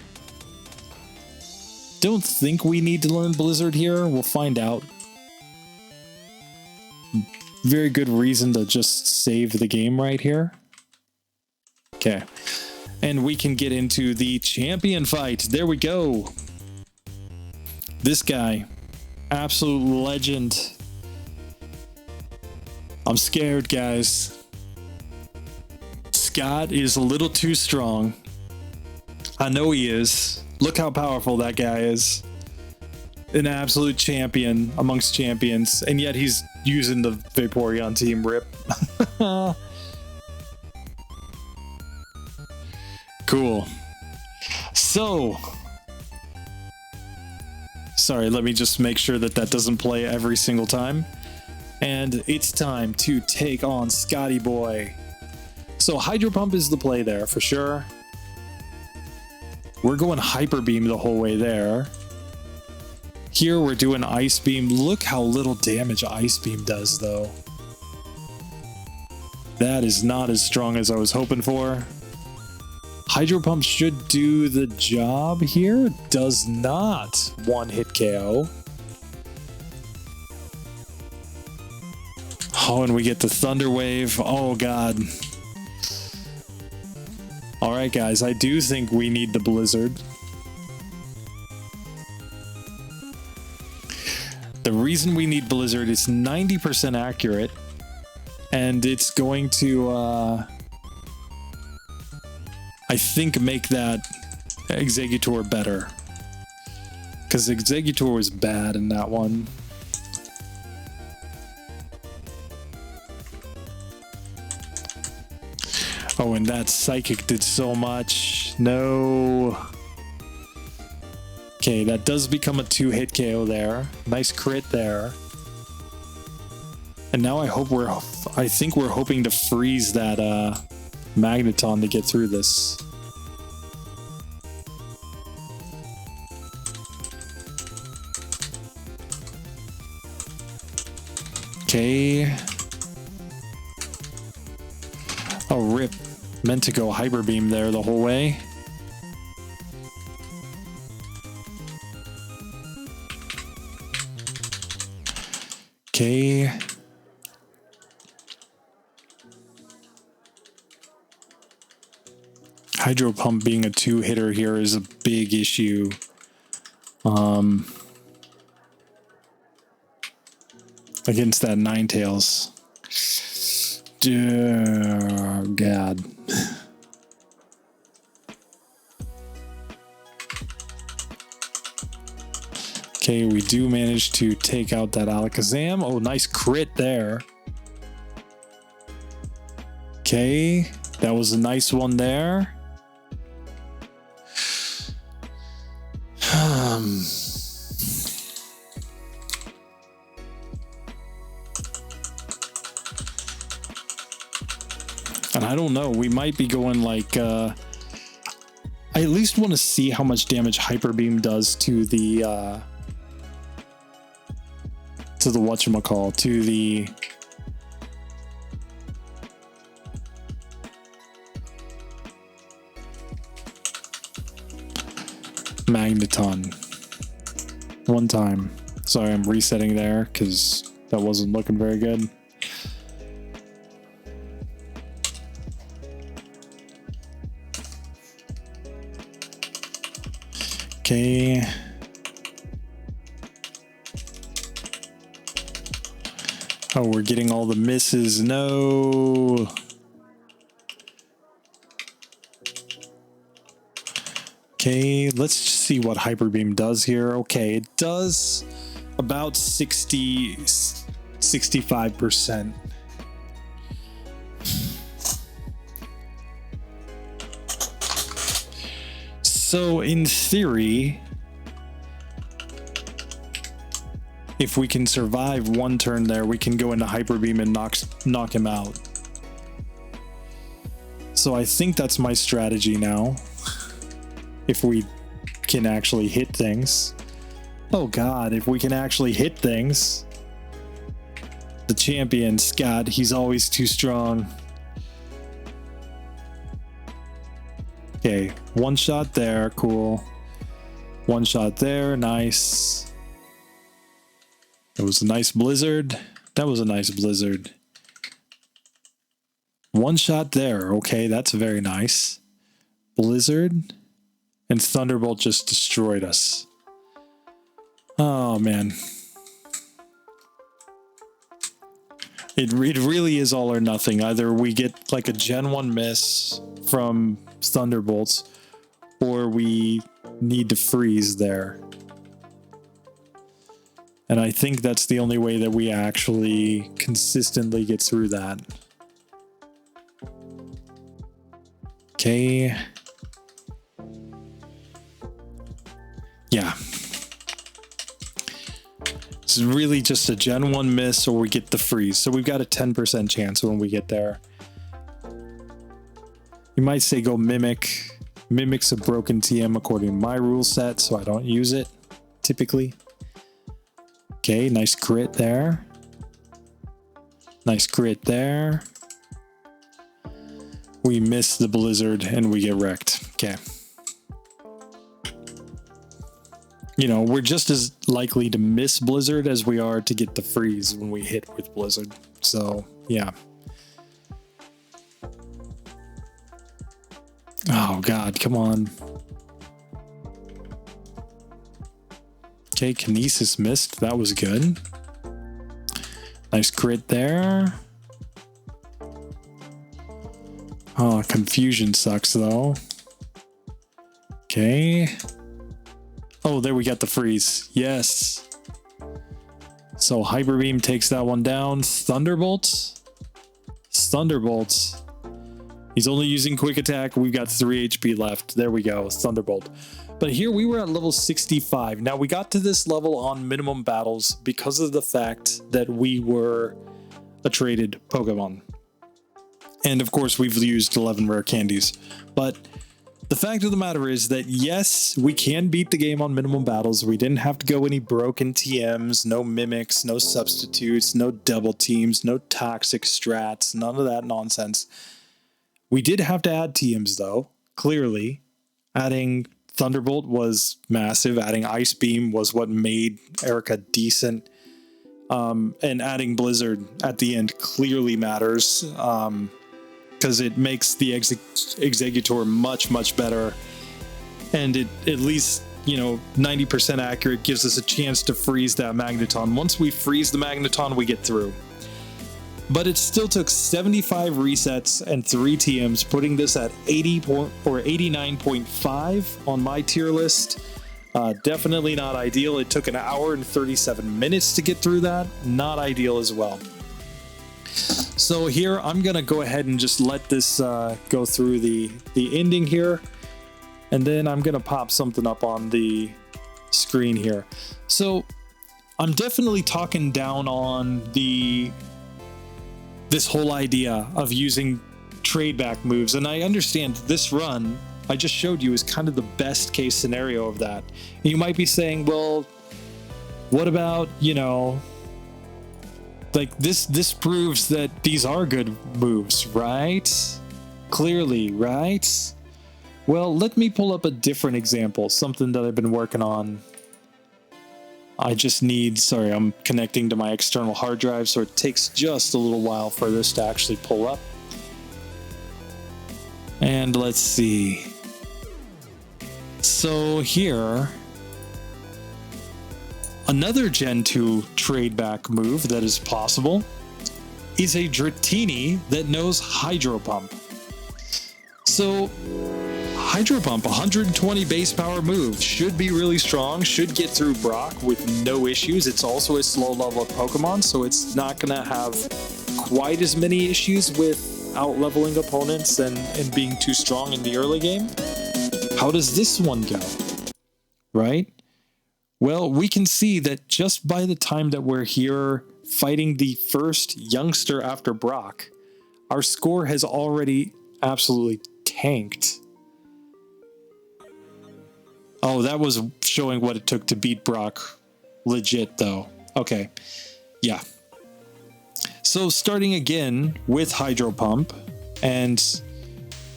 B: Don't think we need to learn Blizzard here. We'll find out. Very good reason to just save the game right here. Okay. And we can get into the champion fight. There we go. This guy. Absolute legend. I'm scared, guys. Scott is a little too strong. I know he is. Look how powerful that guy is. An absolute champion amongst champions. And yet he's using the Vaporeon team. Rip. Cool. So, sorry, let me just make sure that that doesn't play every single time. And it's time to take on Scotty Boy. So Hydro Pump is the play there for sure. We're going Hyper Beam the whole way there. Here we're doing Ice Beam. Look how little damage Ice Beam does though. That is not as strong as I was hoping for. Hydro Pump should do the job here. Does not. One hit KO. Oh, and we get the Thunder Wave. Oh, God. Alright, guys. I do think we need the Blizzard. The reason we need Blizzard is 90% accurate. And it's going to... I think make that Exeggutor better. Because Exeggutor was bad in that one. Oh, and that Psychic did so much. No. Okay, that does become a 2-hit KO there. Nice crit there. And now I think we're hoping to freeze that Magneton to get through this. Okay. Oh, rip. Meant to go Hyper Beam there the whole way. Okay. Hydro Pump being a 2-hitter here is a big issue. Against that Ninetales. Oh, God. Okay, we do manage to take out that Alakazam. Oh, nice crit there. Okay, that was a nice one there. And I don't know, we might be going like, I at least want to see how much damage Hyper Beam does to the whatchamacall, to the Magneton. One time. Sorry, I'm resetting there because that wasn't looking very good. Okay. Oh, we're getting all the misses. No. Okay, let's see what Hyper Beam does here. Okay, it does about 65%. So in theory, if we can survive one turn there, we can go into Hyper Beam and knock him out. So I think that's my strategy now. If we can actually hit things. Oh god, if we can actually hit things. The champion, Scott, he's always too strong. Okay, one shot there, cool. One shot there, nice. It was a nice blizzard. That was a nice blizzard. One shot there, okay, that's very nice. Blizzard. And Thunderbolt just destroyed us. Oh, man. It really is all or nothing. Either we get like a Gen 1 miss from Thunderbolts, or we need to freeze there. And I think that's the only way that we actually consistently get through that. Okay. Yeah. This is really just a Gen 1 miss or we get the freeze. So we've got a 10% chance when we get there. You might say go Mimic. Mimic's a broken TM according to my rule set, so I don't use it typically. Okay, nice crit there. Nice crit there. We miss the Blizzard and we get wrecked. Okay. You know, we're just as likely to miss Blizzard as we are to get the freeze when we hit with Blizzard. So, yeah. Oh, God, come on. Okay, Kinesis missed. That was good. Nice crit there. Oh, Confusion sucks, though. Okay. Oh, there we got the freeze. Yes. So Hyper Beam takes that one down. Thunderbolt. Thunderbolt. He's only using quick attack. We've got 3 HP left. There we go. Thunderbolt. But here we were at level 65. Now we got to this level on minimum battles because of the fact that we were a traded Pokemon. And of course we've used 11 rare candies. But the fact of the matter is that yes, we can beat the game on minimum battles. We didn't have to go any broken TMs, no mimics, no substitutes, no double teams, no toxic strats, none of that nonsense. We did have to add TMs though, clearly. Adding Thunderbolt was massive. Adding Ice Beam was what made Erica decent. And adding Blizzard at the end clearly matters. Because it makes the Exeggutor much better, and it at least, you know, 90% accurate, gives us a chance to freeze that Magneton. Once we freeze the Magneton, we get through. But it still took 75 resets and 3 TMs, putting this at 89.5 on my tier list. Definitely not ideal. It took 1 hour and 37 minutes to get through that. Not ideal as well. So here, I'm going to go ahead and just let this go through the ending here. And then I'm going to pop something up on the screen here. So I'm definitely talking down on this whole idea of using trade back moves. And I understand this run I just showed you is kind of the best case scenario of that. And you might be saying, well, what about, you know, like this proves that these are good moves, right? Clearly, right? Well, let me pull up a different example, something that I've been working on. I just need, sorry, I'm connecting to my external hard drive, so it takes just a little while for this to actually pull up. And let's see. So here, another Gen 2 trade back move that is possible is a Dratini that knows Hydro Pump. So Hydro Pump, 120 base power move, should be really strong, should get through Brock with no issues. It's also a slow level Pokemon, so it's not going to have quite as many issues with out-leveling opponents and being too strong in the early game. How does this one go? Right? Well, we can see that just by the time that we're here fighting the first youngster after Brock, our score has already absolutely tanked. Oh, that was showing what it took to beat Brock legit, though. Okay. Yeah. So starting again with Hydro Pump and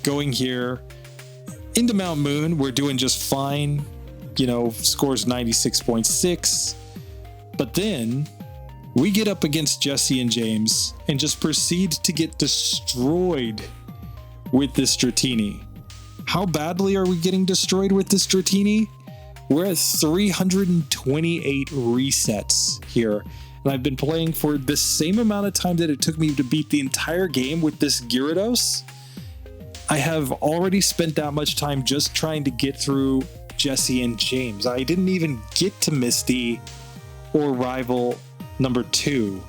B: going here into Mount Moon, we're doing just fine. You know, scores 96.6. But then we get up against Jesse and James and just proceed to get destroyed with this Dratini. How badly are we getting destroyed with this Dratini? We're at 328 resets here. And I've been playing for the same amount of time that it took me to beat the entire game with this Gyarados. I have already spent that much time just trying to get through Jesse and James. I didn't even get to Misty or Rival number 2.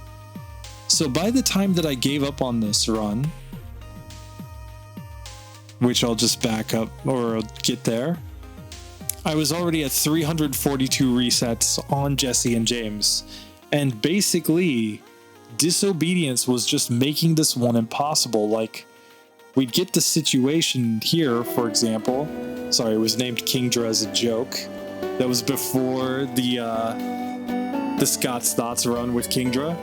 B: So by the time that I gave up on this run, which I'll just back up or get there, I was already at 342 resets on Jesse and James. And basically, Disobedience was just making this one impossible. Like, we'd get the situation here, for example. Sorry, it was named Kingdra as a joke. That was before the Scott's Thoughts run with Kingdra.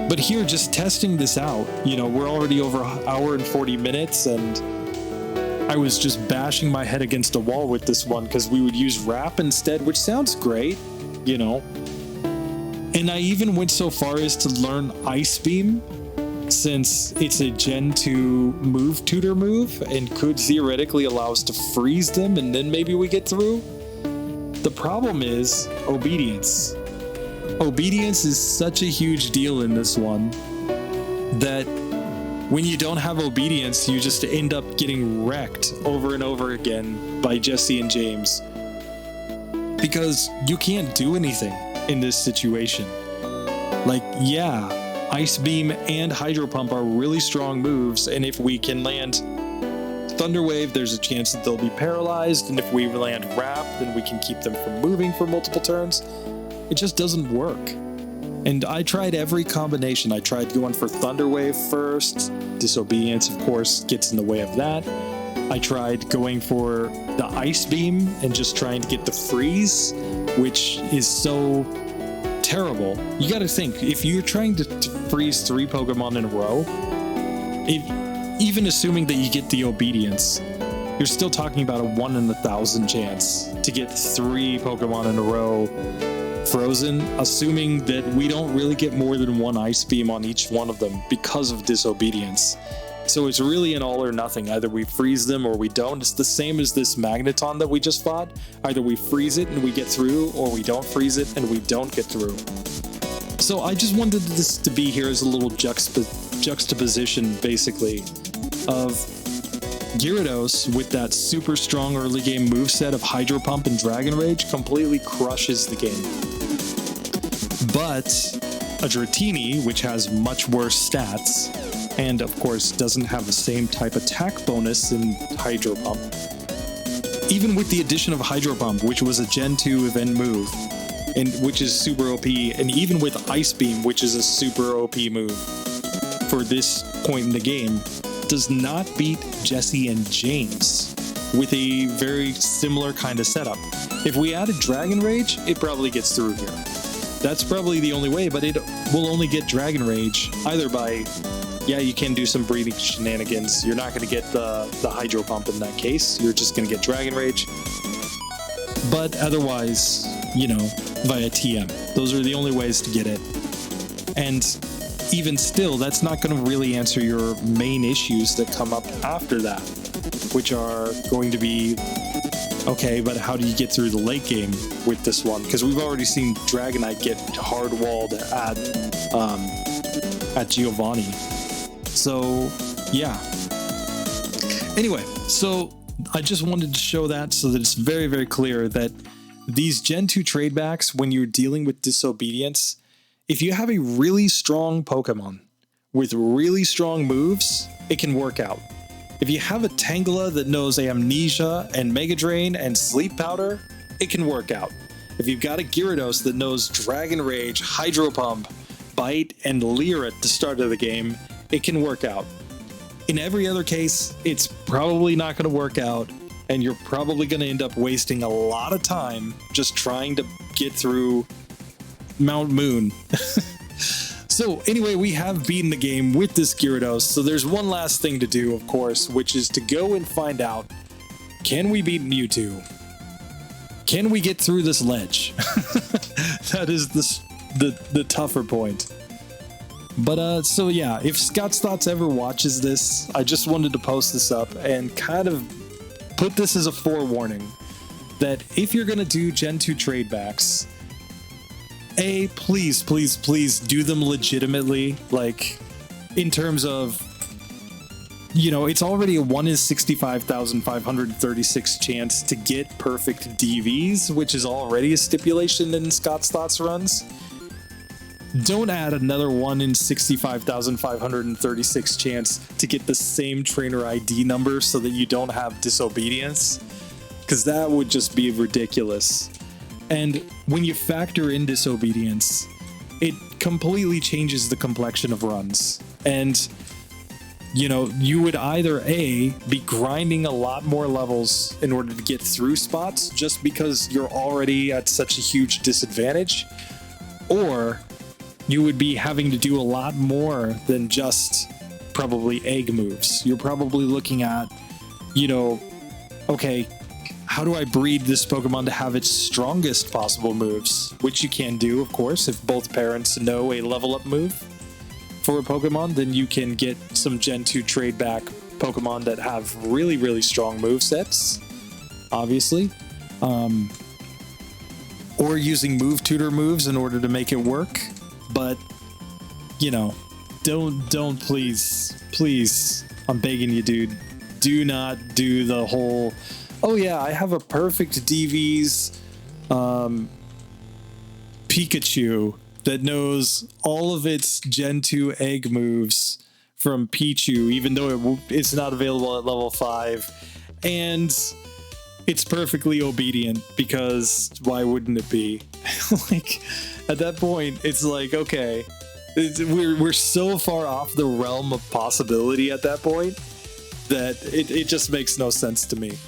B: But here, just testing this out, you know, we're already over an hour and 40 minutes, and I was just bashing my head against a wall with this one because we would use Wrap instead, which sounds great, you know. And I even went so far as to learn Ice Beam, since it's a Gen 2 move tutor move and could theoretically allow us to freeze them and then maybe we get through. The problem is Obedience. Obedience is such a huge deal in this one that when you don't have Obedience, you just end up getting wrecked over and over again by Jesse and James. Because you can't do anything in this situation. Like, yeah, Ice Beam and Hydro Pump are really strong moves, and if we can land Thunder Wave, there's a chance that they'll be paralyzed, and if we land Wrap, then we can keep them from moving for multiple turns. It just doesn't work. And I tried every combination. I tried going for Thunder Wave first. Disobedience, of course, gets in the way of that. I tried going for the Ice Beam and just trying to get the Freeze, which is so terrible. You gotta think, if you're trying to freeze 3 Pokemon in a row, even assuming that you get the Obedience, you're still talking about a 1 in 1,000 chance to get 3 Pokemon in a row frozen, assuming that we don't really get more than 1 Ice Beam on each one of them because of Disobedience. So it's really an all or nothing. Either we freeze them or we don't. It's the same as this Magneton that we just fought. Either we freeze it and we get through, or we don't freeze it and we don't get through. So I just wanted this to be here as a little juxtaposition, basically, of Gyarados with that super strong early game moveset of Hydro Pump and Dragon Rage completely crushes the game. But a Dratini, which has much worse stats, and of course doesn't have the same type attack bonus in Hydro Pump. Even with the addition of Hydro Pump, which was a Gen 2 event move, and which is super OP, and even with Ice Beam, which is a super OP move for this point in the game, does not beat Jesse and James with a very similar kind of setup. If we added Dragon Rage, it probably gets through here. That's probably the only way, but it will only get Dragon Rage either by, yeah, you can do some breeding shenanigans. You're not going to get the Hydro Pump in that case. You're just going to get Dragon Rage. But otherwise, you know, via TM. Those are the only ways to get it. And even still, that's not going to really answer your main issues that come up after that, which are going to be, okay, but how do you get through the late game with this one? Because we've already seen Dragonite get hard-walled at Giovanni. So, yeah. Anyway, so I just wanted to show that so that it's very, very clear that these Gen 2 tradebacks, when you're dealing with disobedience, if you have a really strong Pokemon with really strong moves, it can work out. If you have a Tangela that knows Amnesia and Mega Drain and Sleep Powder, it can work out. If you've got a Gyarados that knows Dragon Rage, Hydro Pump, Bite, and Leer at the start of the game, it can work out. In every other case, it's probably not going to work out, and you're probably going to end up wasting a lot of time just trying to get through Mount Moon. So anyway, we have beaten the game with this Gyarados, so there's one last thing to do, of course, which is to go and find out, can we beat Mewtwo? Can we get through this ledge? That is the tougher point. But so yeah, if Scott's Thoughts ever watches this, I just wanted to post this up and kind of put this as a forewarning that if you're going to do Gen 2 tradebacks, please, please, please do them legitimately, like, in terms of, you know, it's already a 1 in 65,536 chance to get perfect DVs, which is already a stipulation in Scott's Thoughts runs. Don't add another 1 in 65,536 chance to get the same trainer ID number so that you don't have disobedience, because that would just be ridiculous. And when you factor in disobedience, it completely changes the complexion of runs. And, you know, you would either A, be grinding a lot more levels in order to get through spots just because you're already at such a huge disadvantage, or you would be having to do a lot more than just probably egg moves. You're probably looking at, you know, okay, how do I breed this Pokemon to have its strongest possible moves? Which you can do, of course, if both parents know a level up move for a Pokemon, then you can get some Gen 2 trade back Pokemon that have really, really strong move sets, obviously. Or using move tutor moves in order to make it work. But, you know, don't please, I'm begging you, dude, do not do the whole, oh yeah, I have a perfect DV's Pikachu that knows all of its Gen 2 egg moves from Pichu, even though it's not available at level 5, and it's perfectly obedient, because why wouldn't it be? Like, at that point, it's like, okay, we're so far off the realm of possibility at that point that it just makes no sense to me.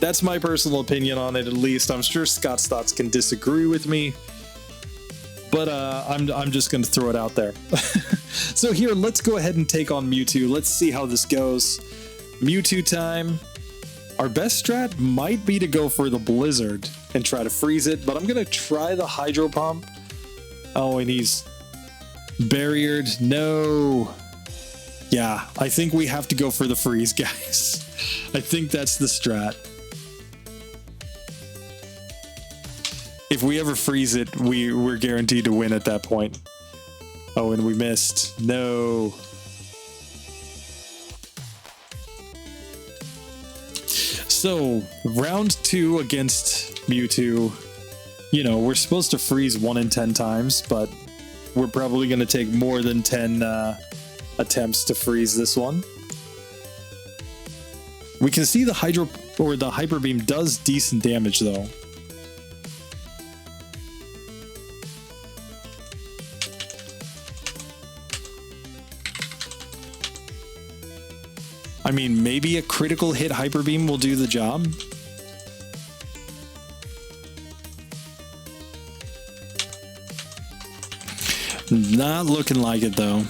B: That's my personal opinion on it, at least. I'm sure Scott's Thoughts can disagree with me, but I'm just going to throw it out there. So here, let's go ahead and take on Mewtwo. Let's see how this goes. Mewtwo time. Our best strat might be to go for the Blizzard and try to freeze it, but I'm going to try the Hydro Pump. Oh, and he's barriered. No. Yeah, I think we have to go for the freeze, guys. I think that's the strat. If we ever freeze it, we're guaranteed to win at that point. Oh, and we missed. No. So, round 2 against Mewtwo. You know, we're supposed to freeze 1 in 10 times, but we're probably going to take more than 10 attempts to freeze this one. We can see the Hyper Beam does decent damage though. I mean, maybe a critical hit Hyper Beam will do the job. Not looking like it though.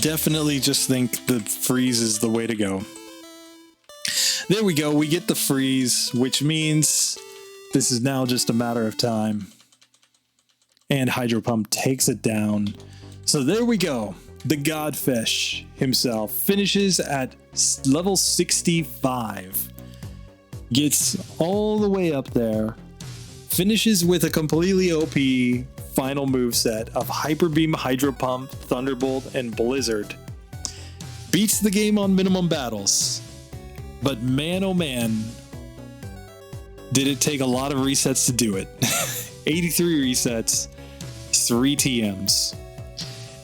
B: Definitely just think the freeze is the way to go. There we go. We get the freeze, which means this is now just a matter of time. And Hydro Pump takes it down. So there we go. The Godfish himself finishes at level 65. Gets all the way up there. Finishes with a completely OP final moveset of Hyper Beam, Hydro Pump, Thunderbolt, and Blizzard. Beats the game on minimum battles. But man, oh man, did it take a lot of resets to do it. 83 resets, 3 TMs.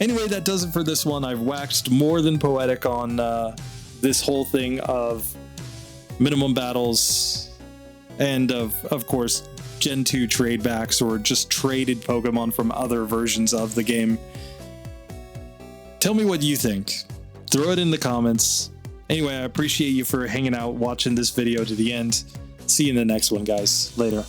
B: Anyway, that does it for this one. I've waxed more than poetic on this whole thing of minimum battles and of course, Gen 2 tradebacks or just traded Pokemon from other versions of the game. Tell me what you think. Throw it in the comments. Anyway, I appreciate you for hanging out, watching this video to the end. See you in the next one, guys. Later.